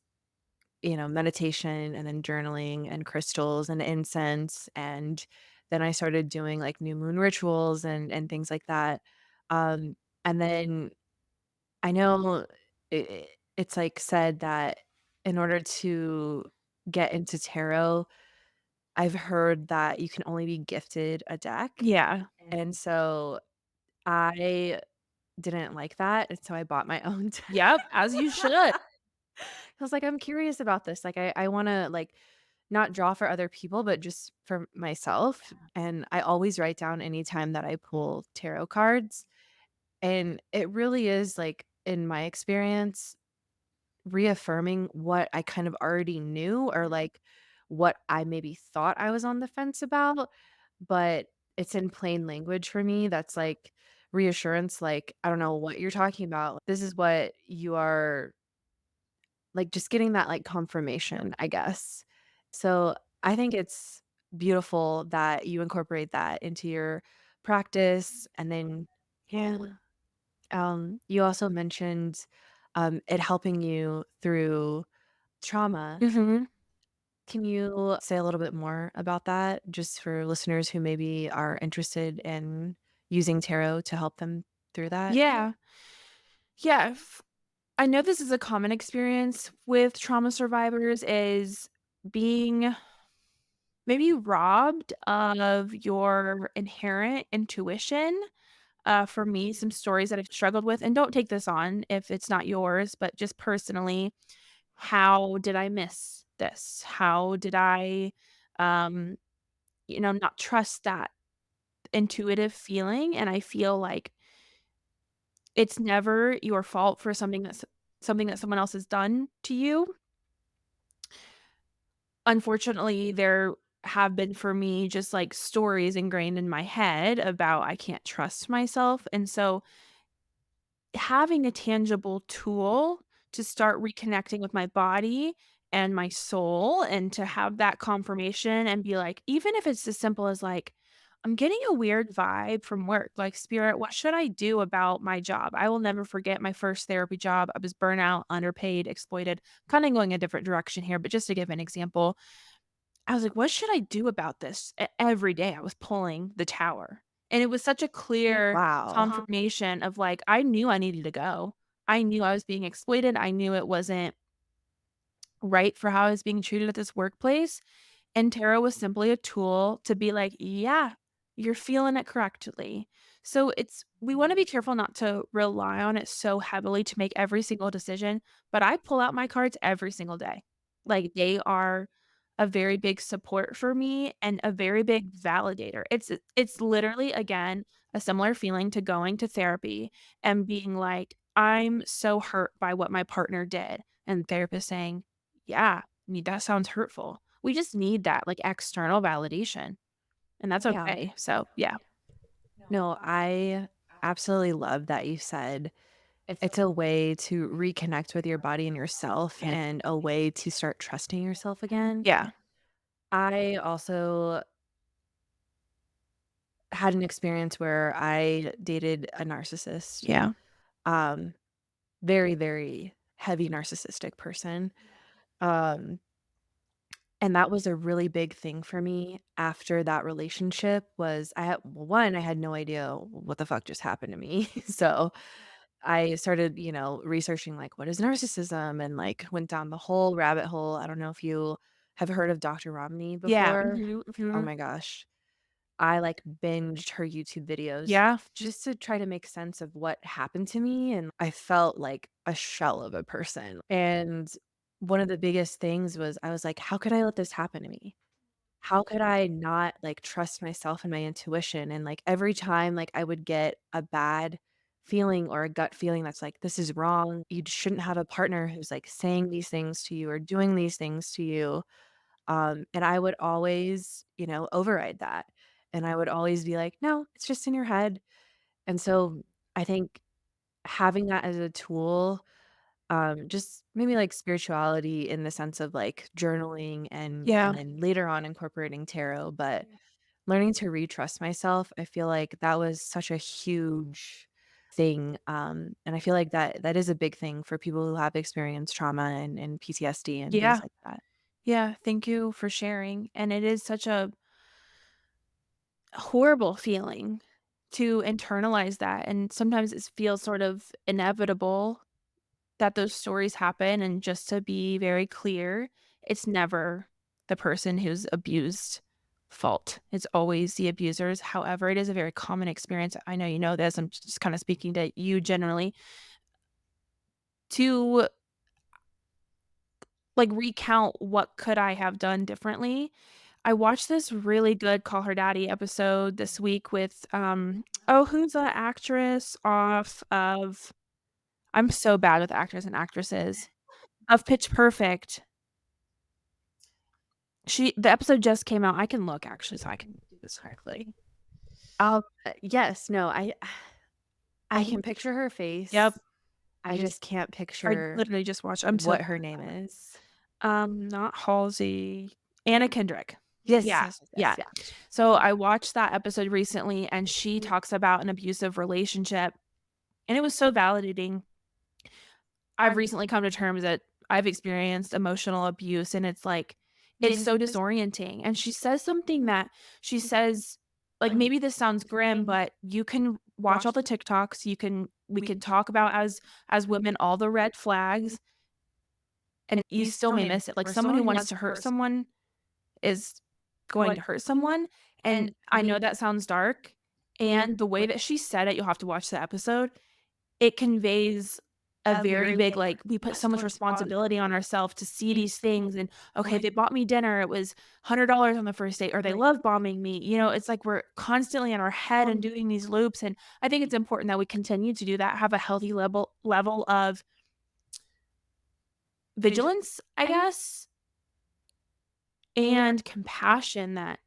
meditation and then journaling and crystals and incense. And then I started doing like new moon rituals and things like that. And then I know it's like said that in order to get into tarot, I've heard that you can only be gifted a deck. Yeah. And so I didn't like that. And so I bought my own deck. Yep, as you should. I was like, I'm curious about this. Like, I want to like not draw for other people, but just for myself. And I always write down anytime that I pull tarot cards. And it really is like, in my experience, reaffirming what I kind of already knew or like what I maybe thought I was on the fence about, but it's in plain language for me. That's like reassurance. Like, I don't know what you're talking about. This is what you are like, just getting that like confirmation, I guess. So I think it's beautiful that you incorporate that into your practice. And then, yeah, you also mentioned it helping you through trauma. Mhm. Can you say a little bit more about that just for listeners who maybe are interested in using tarot to help them through that? Yeah. Yeah, I know this is a common experience with trauma survivors is being maybe robbed of your inherent intuition. For me, some stories that I've struggled with, and don't take this on if it's not yours, but just personally, how did I miss this? How did I, um, not trust that intuitive feeling? And I feel like it's never your fault for something that someone else has done to you. Unfortunately, there have been for me just like stories ingrained in my head about I can't trust myself. And so having a tangible tool to start reconnecting with my body and my soul and to have that confirmation and be like, even if it's as simple as like, I'm getting a weird vibe from work. Like, spirit, what should I do about my job? I will never forget my first therapy job. I was burnout, underpaid, exploited, kind of going a different direction here, but just to give an example, I was like, "What should I do about this?" Every day I was pulling the tower, and it was such a clear Wow. confirmation of, like, I knew I needed to go. I knew I was being exploited, I knew it wasn't right for how I was being treated at this workplace, and tarot was simply a tool to be like, "Yeah, you're feeling it correctly." So it's we wanna be careful not to rely on it so heavily to make every single decision, but I pull out my cards every single day. Like, they are a very big support for me and a very big validator. It's literally, again, a similar feeling to going to therapy and being like, "I'm so hurt by what my partner did," and the therapist saying, "Yeah, I mean, that sounds hurtful." We just need that, like, external validation, and that's Yeah. okay. So, yeah. No, I absolutely love that you said it's a way to reconnect with your body and yourself and a way to start trusting yourself again. Yeah. I also had an experience where I dated a narcissist, Yeah. um, very, very heavy narcissistic person. Um, and that was a really big thing for me after that relationship was I had well, one, I had no idea what the fuck just happened to me. So I started, researching like what is narcissism and like went down the whole rabbit hole. I don't know if you have heard of Dr. Romney Yeah. before. Mhm, Oh mhm. my gosh. I like binged her YouTube videos Yeah. just to try to make sense of what happened to me. And I felt like a shell of a person. And one of the biggest things was I was like, how could I let this happen to me? How could I not, like, trust myself and my intuition? And, like, every time, like, I would get a bad feeling or a gut feeling that's like, "This is wrong. You shouldn't have a partner who's, like, saying these things to you or doing these things to you." And I would always, override that. And I would always be like, "No, it's just in your head." And so I think having that as a tool, just maybe, like, spirituality in the sense of, like, journaling and Yeah. then later on incorporating tarot, but learning to retrust myself, I feel like that was such a huge thing, and I feel like that is a big thing for people who have experienced trauma and PTSD and things Yeah. like that. Yeah, thank you for sharing, and it is such a horrible feeling to internalize that, and sometimes it feels sort of inevitable that those stories happen, and just to be very clear, it's never the person who's abused fault. It's always the abuser's. However, it is a very common experience. I know you know this. I'm just kind of speaking to you generally to like recount what could I have done differently. I watched this really good Call Her Daddy episode this week with oh, who's the actress off of I'm so bad with actors and actresses. Of Pitch Perfect. The episode just came out. I can look actually so I can do this correctly. Yes, no, I I can picture her Yep. face. I just can't I picture literally just watched I'm so what bad her with name that. is. Not Halsey, Anna Kendrick. Yes, Yeah, yes, yes, yeah. yeah. So I watched that episode recently, and she talks about an abusive relationship, and it was so validating. I've recently come to terms that I've experienced emotional abuse, and it's like, it's so disorienting. And she says something that she says, like, maybe this sounds grim, but you can watch all the TikToks. We can talk about as women all the red flags, and you still may miss it. Like someone who wants to hurt someone is going to hurt someone. And I know that sounds dark. And the way that she said it, you'll have to watch the episode. It conveys a very big, like, we put so much responsibility on ourselves to see these things, and, okay, they bought me dinner, it was $100 on the first date, or they love bombing me, it's like we're constantly in our head and doing these loops, and I think it's important that we continue to do that, have a healthy level of vigilance, I guess, and compassion that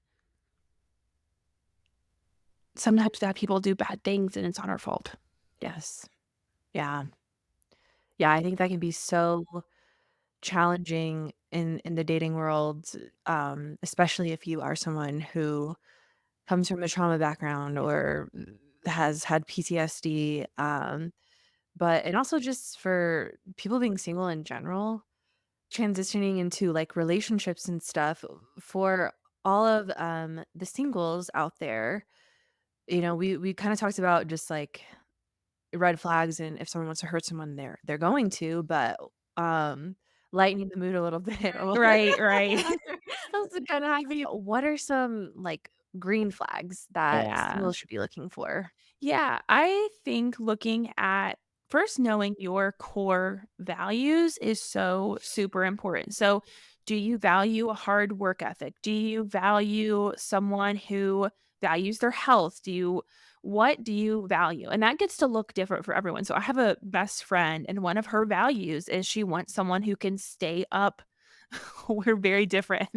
sometimes that people do bad things and it's not our fault. Yes. Yeah. Yeah, I think that can be so challenging in the dating world, especially if you are someone who comes from a trauma background or has had PTSD, but and also just for people being single in general, transitioning into, like, relationships and stuff, for all of, the singles out there, we kinda talked about just, like, red flags and if someone wants to hurt someone, they're going to, but, um, lightening the mood a little bit. Right, right. That's kinda how I feel. What are some, like, green flags that Yeah. singles should be looking for? Yeah, I think looking at first knowing your core values is so super important. So, do you value a hard work ethic? Do you value someone who values their health? What do you value? And that gets to look different for everyone. So, I have a best friend, and one of her values is she wants someone who can stay up. We're very different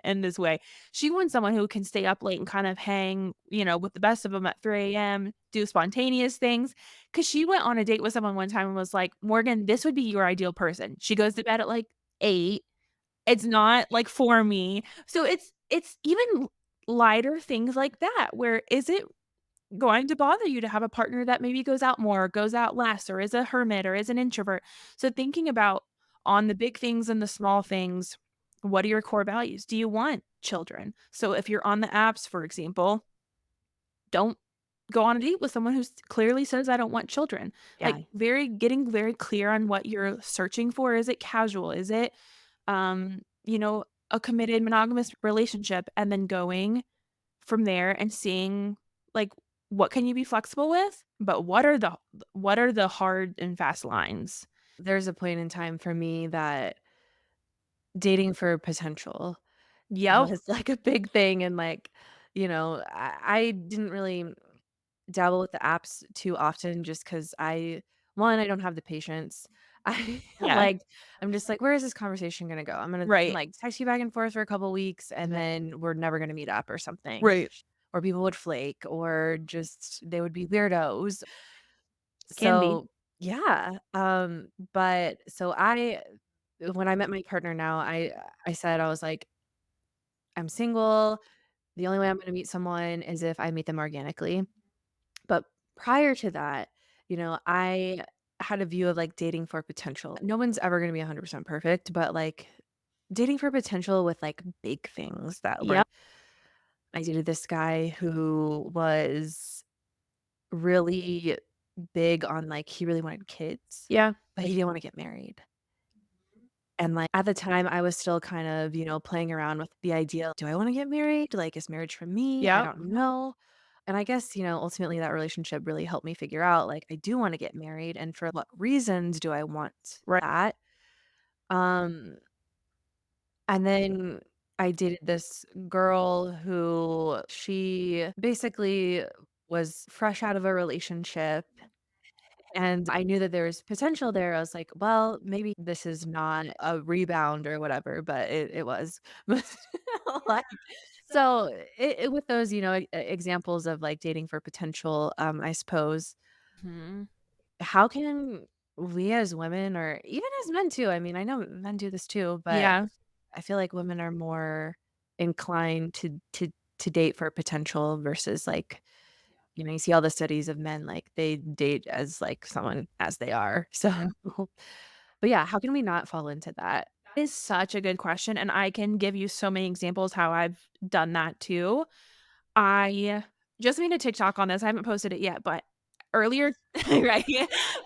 in this way. She wants someone who can stay up late and kind of hang, with the best of them at 3 a.m., do spontaneous things. Because she went on a date with someone one time and was like, "Morgan, this would be your ideal person." She goes to bed at, like, 8. It's not, like, for me. So it's even lighter things like that, where is it going to bother you to have a partner that maybe goes out more, or goes out less, or is a hermit, or is an introvert? So thinking about on the big things and the small things, what are your core values? Do you want children? So if you're on the apps, for example, don't go on a date with someone who clearly says, "I don't want children." Like, Yeah. getting very clear on what you're searching for. Is it casual? Is it, a committed monogamous relationship? And then going from there and seeing, like, what can you be flexible with, but what are the hard and fast lines? There's a point in time for me that dating for potential Yep. was, like, a big thing, and, like, I didn't really dabble with the apps too often just 'cause I don't have the patience. I Yeah. I'm just like, "Where is this conversation gonna go? I'm gonna, Right. like, text you back and forth for a couple weeks, and then we're never gonna meet up or something." Right. Or people would flake, or just they would be weirdos. Can be. So, yeah, but so I when I met my partner now, I said, I was like, "I'm single. The only way I'm gonna meet someone is if I meet them organically." But prior to that, I had a view of like dating for potential. No one's ever going to be 100% perfect, but like dating for potential with like big things that were Yep. I dated this guy who was really big on like he really wanted kids, Yeah. but he didn't want to get married. And like at the time I was still kind of, playing around with the idea, do I want to get married? Like is marriage for me? I Yep. don't know. And I guess, ultimately that relationship really helped me figure out like I do want to get married and for what reasons do I want Right. that? Um and then I dated this girl who she basically was fresh out of a relationship and I knew that there was potential there. I was like, well, maybe this is not a rebound or whatever, but it was. Like, so with those, examples of like dating for potential, I suppose, Mhm. how can we as women or even as men too? I mean, I know men do this too, but Yeah. I feel like women are more inclined to date for potential versus like, you see all the studies of men like they date as like someone as they are. So, but yeah, how can we not fall into that? Is such a good question, and I can give you so many examples how I've done that too. I just made a TikTok on this, I haven't posted it yet, but earlier right,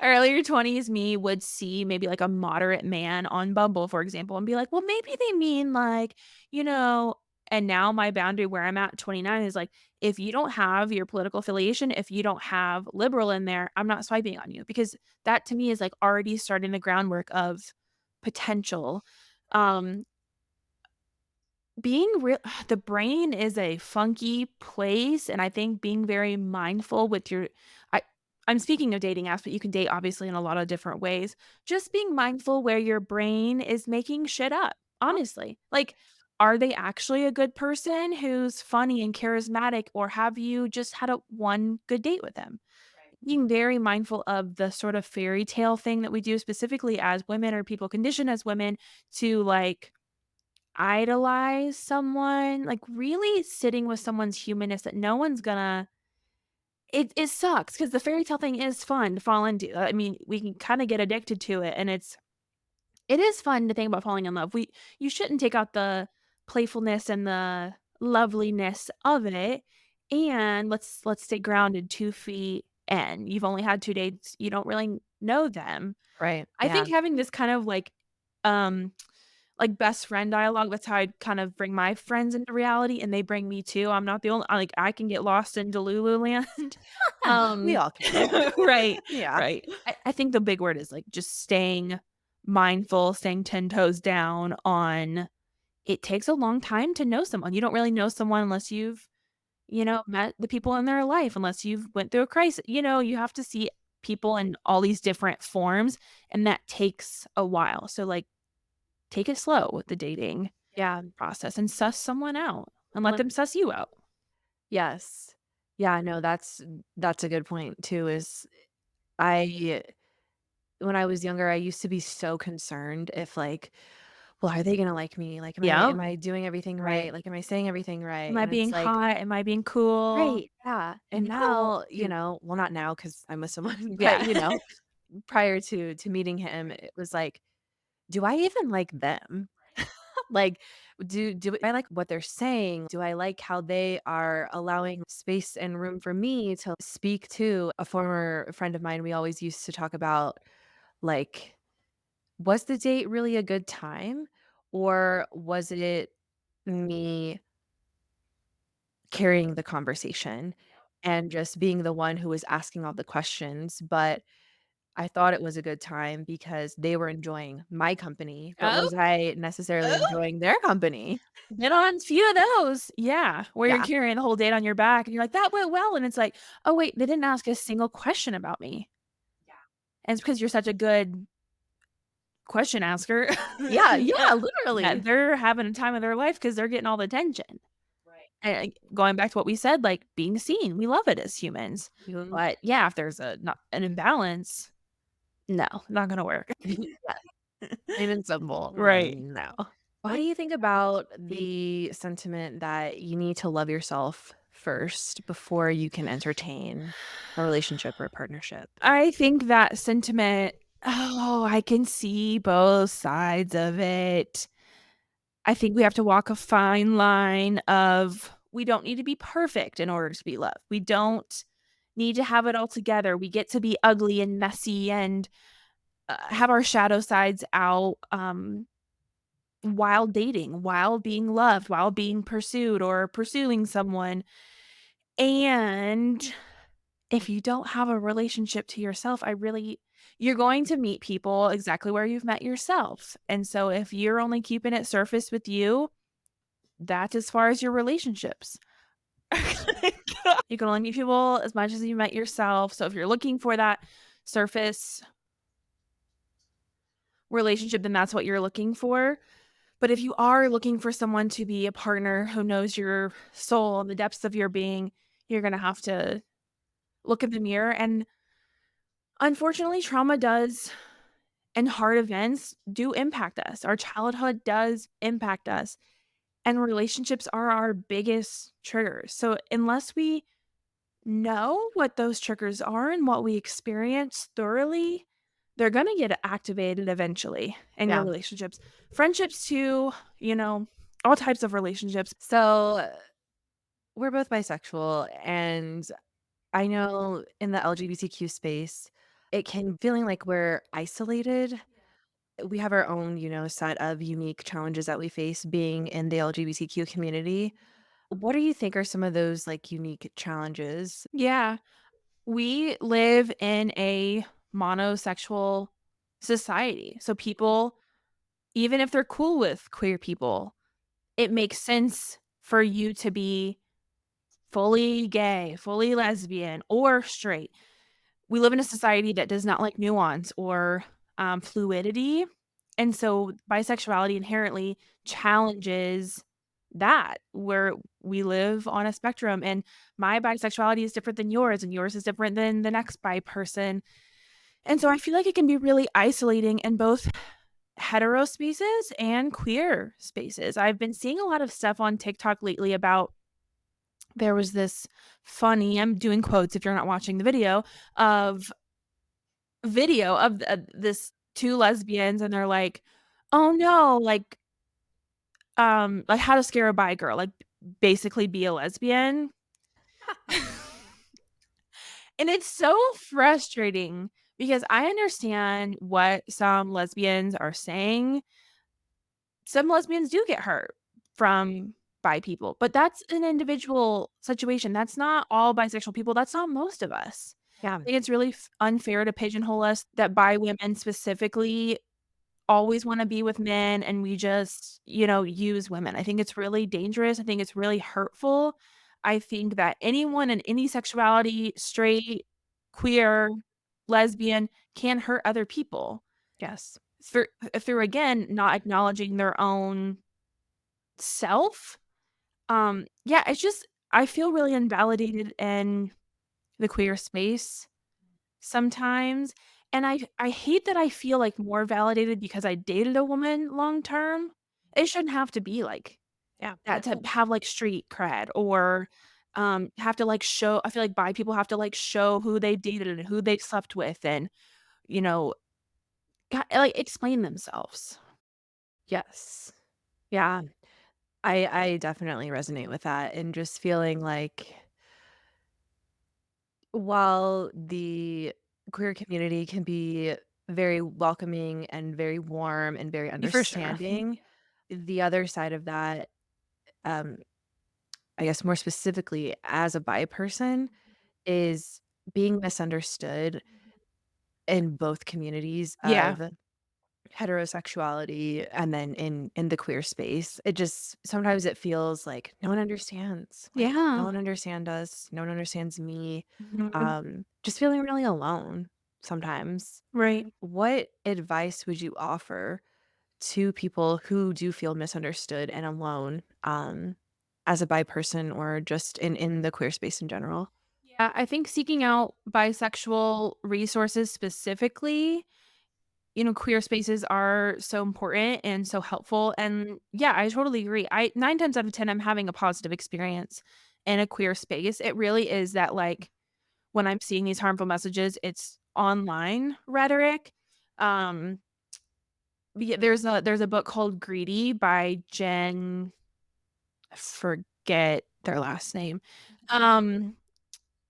earlier 20s me would see maybe, like, a moderate man on Bumble, for example, and be like, "Well, maybe they mean, like, you know." And now my boundary where I'm at 29 is like, if you don't have your political affiliation, if you don't have liberal in there, I'm not swiping on you because that to me is, like, already starting the groundwork of potential. Um, being real the brain is a funky place, and I think being very mindful with your I I'm speaking of dating apps, but you can date obviously in a lot of different ways. Just being mindful where your brain is making shit up, honestly. Like, are they actually a good person who's funny and charismatic, or have you just had a one good date with them? Being very mindful of the sort of fairy tale thing that we do specifically as women or people conditioned as women to, like, idolize someone, like, really sitting with someone's humanness that no one's gonna it sucks because the fairy tale thing is fun to fall into. I mean, we can kinda get addicted to it, and it is fun to think about falling in love. You shouldn't take out the playfulness and the loveliness of it, and let's stay grounded 2 feet in. You've only had 2 dates, you don't really know them. Right. I Yeah. think having this kind of, um like, best friend dialogue, that's how I kind of bring my friends into reality, and they bring me too. I'm not the only I can get lost in Delulu land. We Um all can. Right, Yeah. right. I think the big word is, like, just staying mindful, staying 10 toes down on it takes a long time to know someone. You don't really know someone unless you've, met the people in their life, unless you've went through a crisis. You have to see people in all these different forms, and that takes a while. So, like, take it slow with the dating Yeah. process and suss someone out and let Well, them suss you out. yes. Yeah, no, that's a good point too, is I when I was younger, I used to be so concerned if like, well, are they gonna like me? Like, Yeah. am I doing everything Right. right? Like, am I saying everything Am right? I And it's being like, hot? Am I being cool? right, yeah. And No, now, well, not now because I'm with someone, but yeah. prior to meeting him, it was like, do I even like them? Like, do I like what they're saying? Do I like how they are allowing space and room for me to speak to a former friend of mine? We always used to talk about, like, was the date really a good time? Or was it me carrying the conversation and just being the one who was asking all the questions? But I thought it was a good time because they were enjoying my company, but Oh, was I necessarily oh, enjoying their company? been on a few of those. Yeah, where you're Yeah. carrying the whole date on your back and you're like, "That went well," and it's like, "Oh, wait, they didn't ask a single question about me." And it's because you're such a good question asker. Yeah, yeah, Yeah, literally. they're having a time of their life because 'cause they're getting all the attention. And going back to what we said, like, being seen, we love it as humans. Mhm. But, yeah, if there's a not an imbalance, no, not gonna work. Yeah, plain and simple, Right. no. What do you think about the sentiment that you need to love yourself first before you can entertain a relationship or a partnership? I think that sentiment, oh, I can see both sides of it. I think we have to walk a fine line of we don't need to be perfect in order to be loved. We don't need to have it all together. We get to be ugly and messy and have our shadow sides out while dating, while being loved, while being pursued or pursuing someone. And if you don't have a relationship to yourself, you're going to meet people exactly where you've met yourself. And so if you're only keeping it surface with you, that's as far as your relationships. You can only meet people as much as you met yourself. So if you're looking for that surface relationship, then that's what you're looking for. But if you are looking for someone to be a partner who knows your soul and the depths of your being, you're going to have to look in the mirror. And unfortunately, trauma does and hard events do impact us. Our childhood does impact us. And relationships are our biggest triggers. So unless we know what those triggers are and what we experience thoroughly, they're going to get activated eventually in your Yeah. relationships. Friendships too, all types of relationships. So we're both bisexual, and I know in the LGBTQ space, it can feeling like we're isolated. We have our own, set of unique challenges that we face being in the LGBTQ community. What do you think are some of those like unique challenges? Yeah. We live in a monosexual society. So people, even if they're cool with queer people, it makes sense for you to be fully gay, fully lesbian, or straight. We live in a society that does not like nuance or fluidity. And so bisexuality inherently challenges that, where we live on a spectrum and my bisexuality is different than yours and yours is different than the next bi person. And so I feel like it can be really isolating in both hetero spaces and queer spaces. I've been seeing a lot of stuff on TikTok lately about there was this funny, I'm doing quotes if you're not watching the of video of this two lesbians and they're like, "Oh no, like how to scare a bi girl, like basically be a lesbian." And it's so frustrating because I understand what some lesbians are saying. Some lesbians do get hurt from bi people, but that's an individual situation. That's not all bisexual people. That's not most of us. Yeah. I think it's really unfair to pigeonhole us that bi women specifically always wanna be with men and we just, use women. I think it's really dangerous. I think it's really hurtful. I think that anyone in any sexuality, straight, queer, lesbian, can hurt other people Yes. through again, not acknowledging their own self. Yeah, it's just I feel really invalidated in the queer space sometimes, and I hate that I feel, like, more validated because I dated a woman long term. It shouldn't have to be like Yeah. that to have, like, street cred or, have to, like, show I feel like bi people have to, like, show who they dated and who they slept with and, you know, like, explain themselves. Yes. Yeah. I definitely resonate with that and just feeling like while the queer community can be very welcoming and very warm and very For sure. understanding, the other side of that, um, I guess more specifically as a bi person, is being misunderstood in both communities Yeah. of heterosexuality and then in the queer space. It just sometimes it feels like no one understands. Like no Yeah. one understands us, no one understands me. Mhm. Just feeling really alone sometimes. Right. What advice would you offer to people who do feel misunderstood and alone as a bi person or just in the queer space in general? Yeah, I think seeking out bisexual resources specifically, queer spaces are so important and so helpful. And yeah, I totally agree. I 9 times out of 10, I'm having a positive experience in a queer space, it really is that, like, when I'm seeing these harmful messages, it's online rhetoric. Um, there's a book called Greedy by Jen, I forget their last name. Um,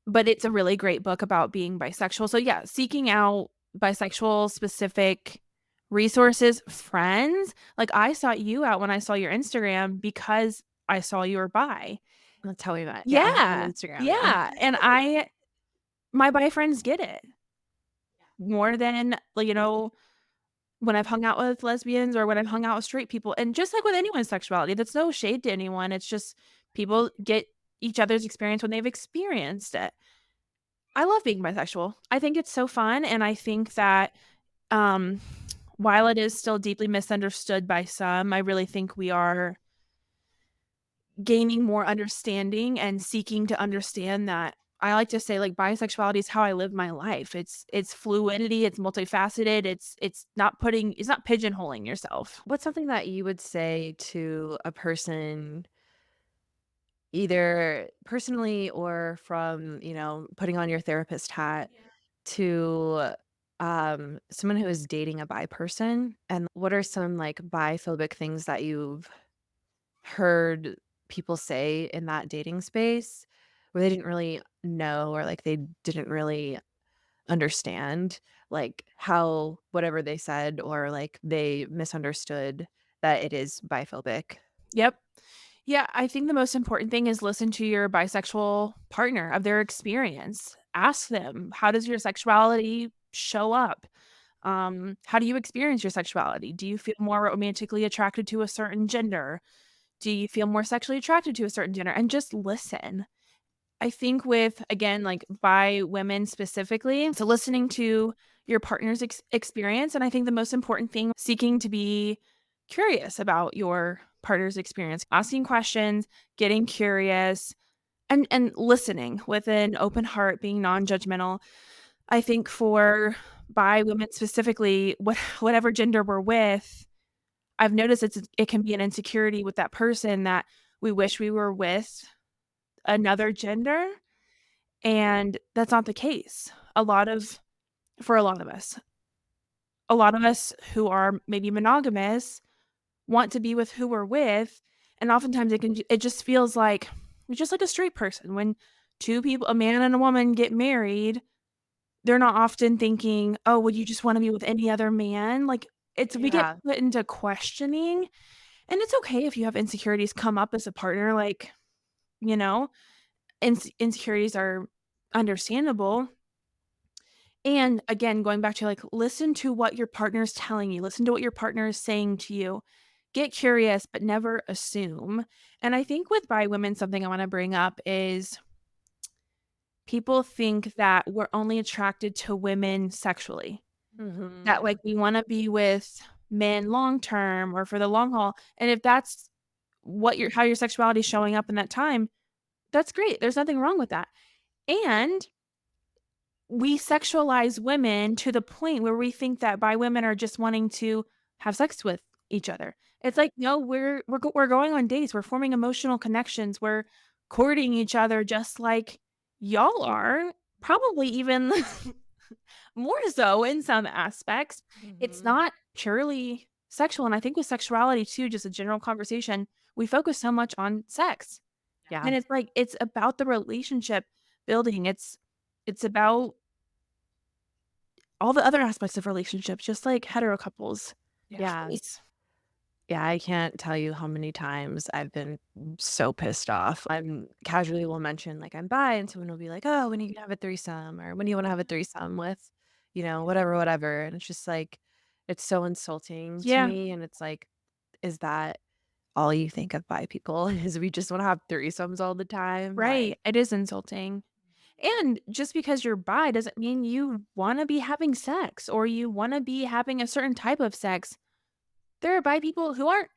but it's a really great book about being bisexual. So yeah, seeking out bisexual specific resources, friends. Like I sought you out when I saw your Instagram because I saw you were bi. That's how we met. Yeah, on Yeah. Instagram, yeah. Yeah. And my bi friends get it more than, like, when I've hung out with lesbians or when I've hung out with straight people. And just like with anyone's sexuality, that's no shade to anyone. It's just people get each other's experience when they've experienced it. I love being bisexual. I think it's so fun, and I think that, um, while it is still deeply misunderstood by some, I really think we are gaining more understanding and seeking to understand that. I like to say, like, bisexuality is how I live my life. It's fluidity, it's multifaceted, it's not pigeonholing yourself. What's something that you would say to a person, either personally or from, putting on your therapist hat, to someone who is dating a bi person? And what are some like biphobic things that you've heard people say in that dating space where they didn't really know, or like they didn't really understand like how whatever they said, or like they misunderstood that it is biphobic? Yep. Yeah, I think the most important thing is listen to your bisexual partner of their experience. Ask them, how does your sexuality show up? How do you experience your sexuality? Do you feel more romantically attracted to a certain gender? Do you feel more sexually attracted to a certain gender? And just listen. I think with, again, like bi women specifically, so listening to your partner's experience. And I think the most important thing, seeking to be curious about your partner's experience, asking questions, getting curious, and listening with an open heart, being non-judgmental. I think for bi women specifically, whatever gender we're with, I've noticed it can be an insecurity with that person that we wish we were with another gender, and that's not the case. For a lot of us who are maybe monogamous want to be with who we're with, and oftentimes it just feels like just like a straight person. When two people, a man and a woman, get married, they're not often thinking, "Oh, would you just wanna be with any other man?" Like, we get Yeah. put into questioning, and it's okay if you have insecurities come up as a partner, like, you know, insecurities are understandable. And again, going back to, like, listen to what your partner's telling you, listen to what your partner is saying to you. Get curious, but never assume. And I think with bi women, something I wanna bring up is people think that we're only attracted to women sexually, that, Mhm. like, we wanna be with men long term or for the long haul, and if that's how your sexuality is showing up in that time, that's great, there's nothing wrong with that. And we sexualize women to the point where we think that bi women are just wanting to have sex with each other. It's like, no, we're going on dates, we're forming emotional connections, we're courting each other just like y'all are, probably even more so in some aspects. It's Mhm. not purely sexual, and I think with sexuality too, just a general conversation, we focus so much on sex. Yeah. And it's like it's about the relationship building. It's about all the other aspects of relationships, just like hetero couples. Yeah. Nice. Yeah, I can't tell you how many times I've been so pissed off. I'm casually will mention like I'm bi, and someone will be like, "Oh, when are you gonna have a threesome?" or "When do you want to have a threesome with, whatever, whatever." And it's just like, it's so insulting to Yeah, me. And it's like, is that all you think of bi people? Is we just want to have threesomes all the time? right. Like, It is insulting. And just because you're bi doesn't mean you wanna be having sex or you wanna be having a certain type of sex. There are bi people who aren't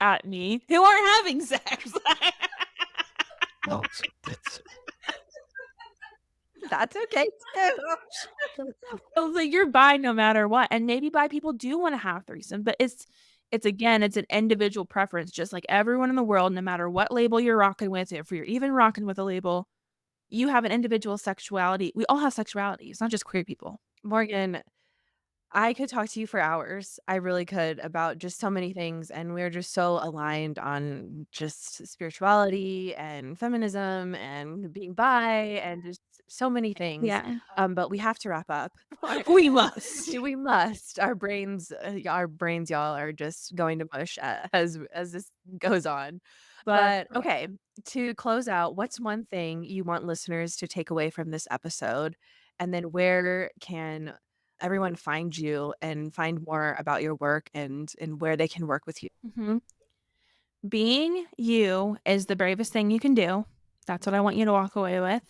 at me, who aren't having sex. No, it's that's okay too. I was like, you're bi no matter what, and maybe bi people do wanna have threesome, but it's an individual preference, just like everyone in the world, no matter what label you're rocking with, if you're even rocking with a label, you have an individual sexuality. We all have sexuality. It's not just queer people. Morgan, I could talk to you for hours. I really could about just so many things. And we're just so aligned on just spirituality and feminism and being bi and just so many things. Yeah. But we have to wrap up. We must. We must. Our brains, y'all, are just going to mush as this goes on. But okay, to close out, what's one thing you want listeners to take away from this episode? And then where can everyone find you and find more about your work and where they can work with you? Mhm. Being you is the bravest thing you can do. That's what I want you to walk away with.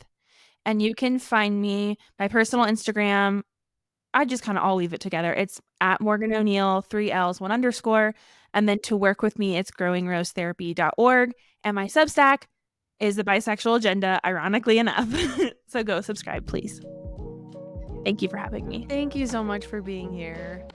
And you can find me, my personal Instagram. I just kind of all leave it together. It's at Morgan O'Neill, 3 L's, 1 underscore. And then to work with me, it's growingrosetherapy.org. And my Substack is the Bisexual Agenda, ironically enough. So go subscribe, please. Thank you for having me. Thank you so much for being here.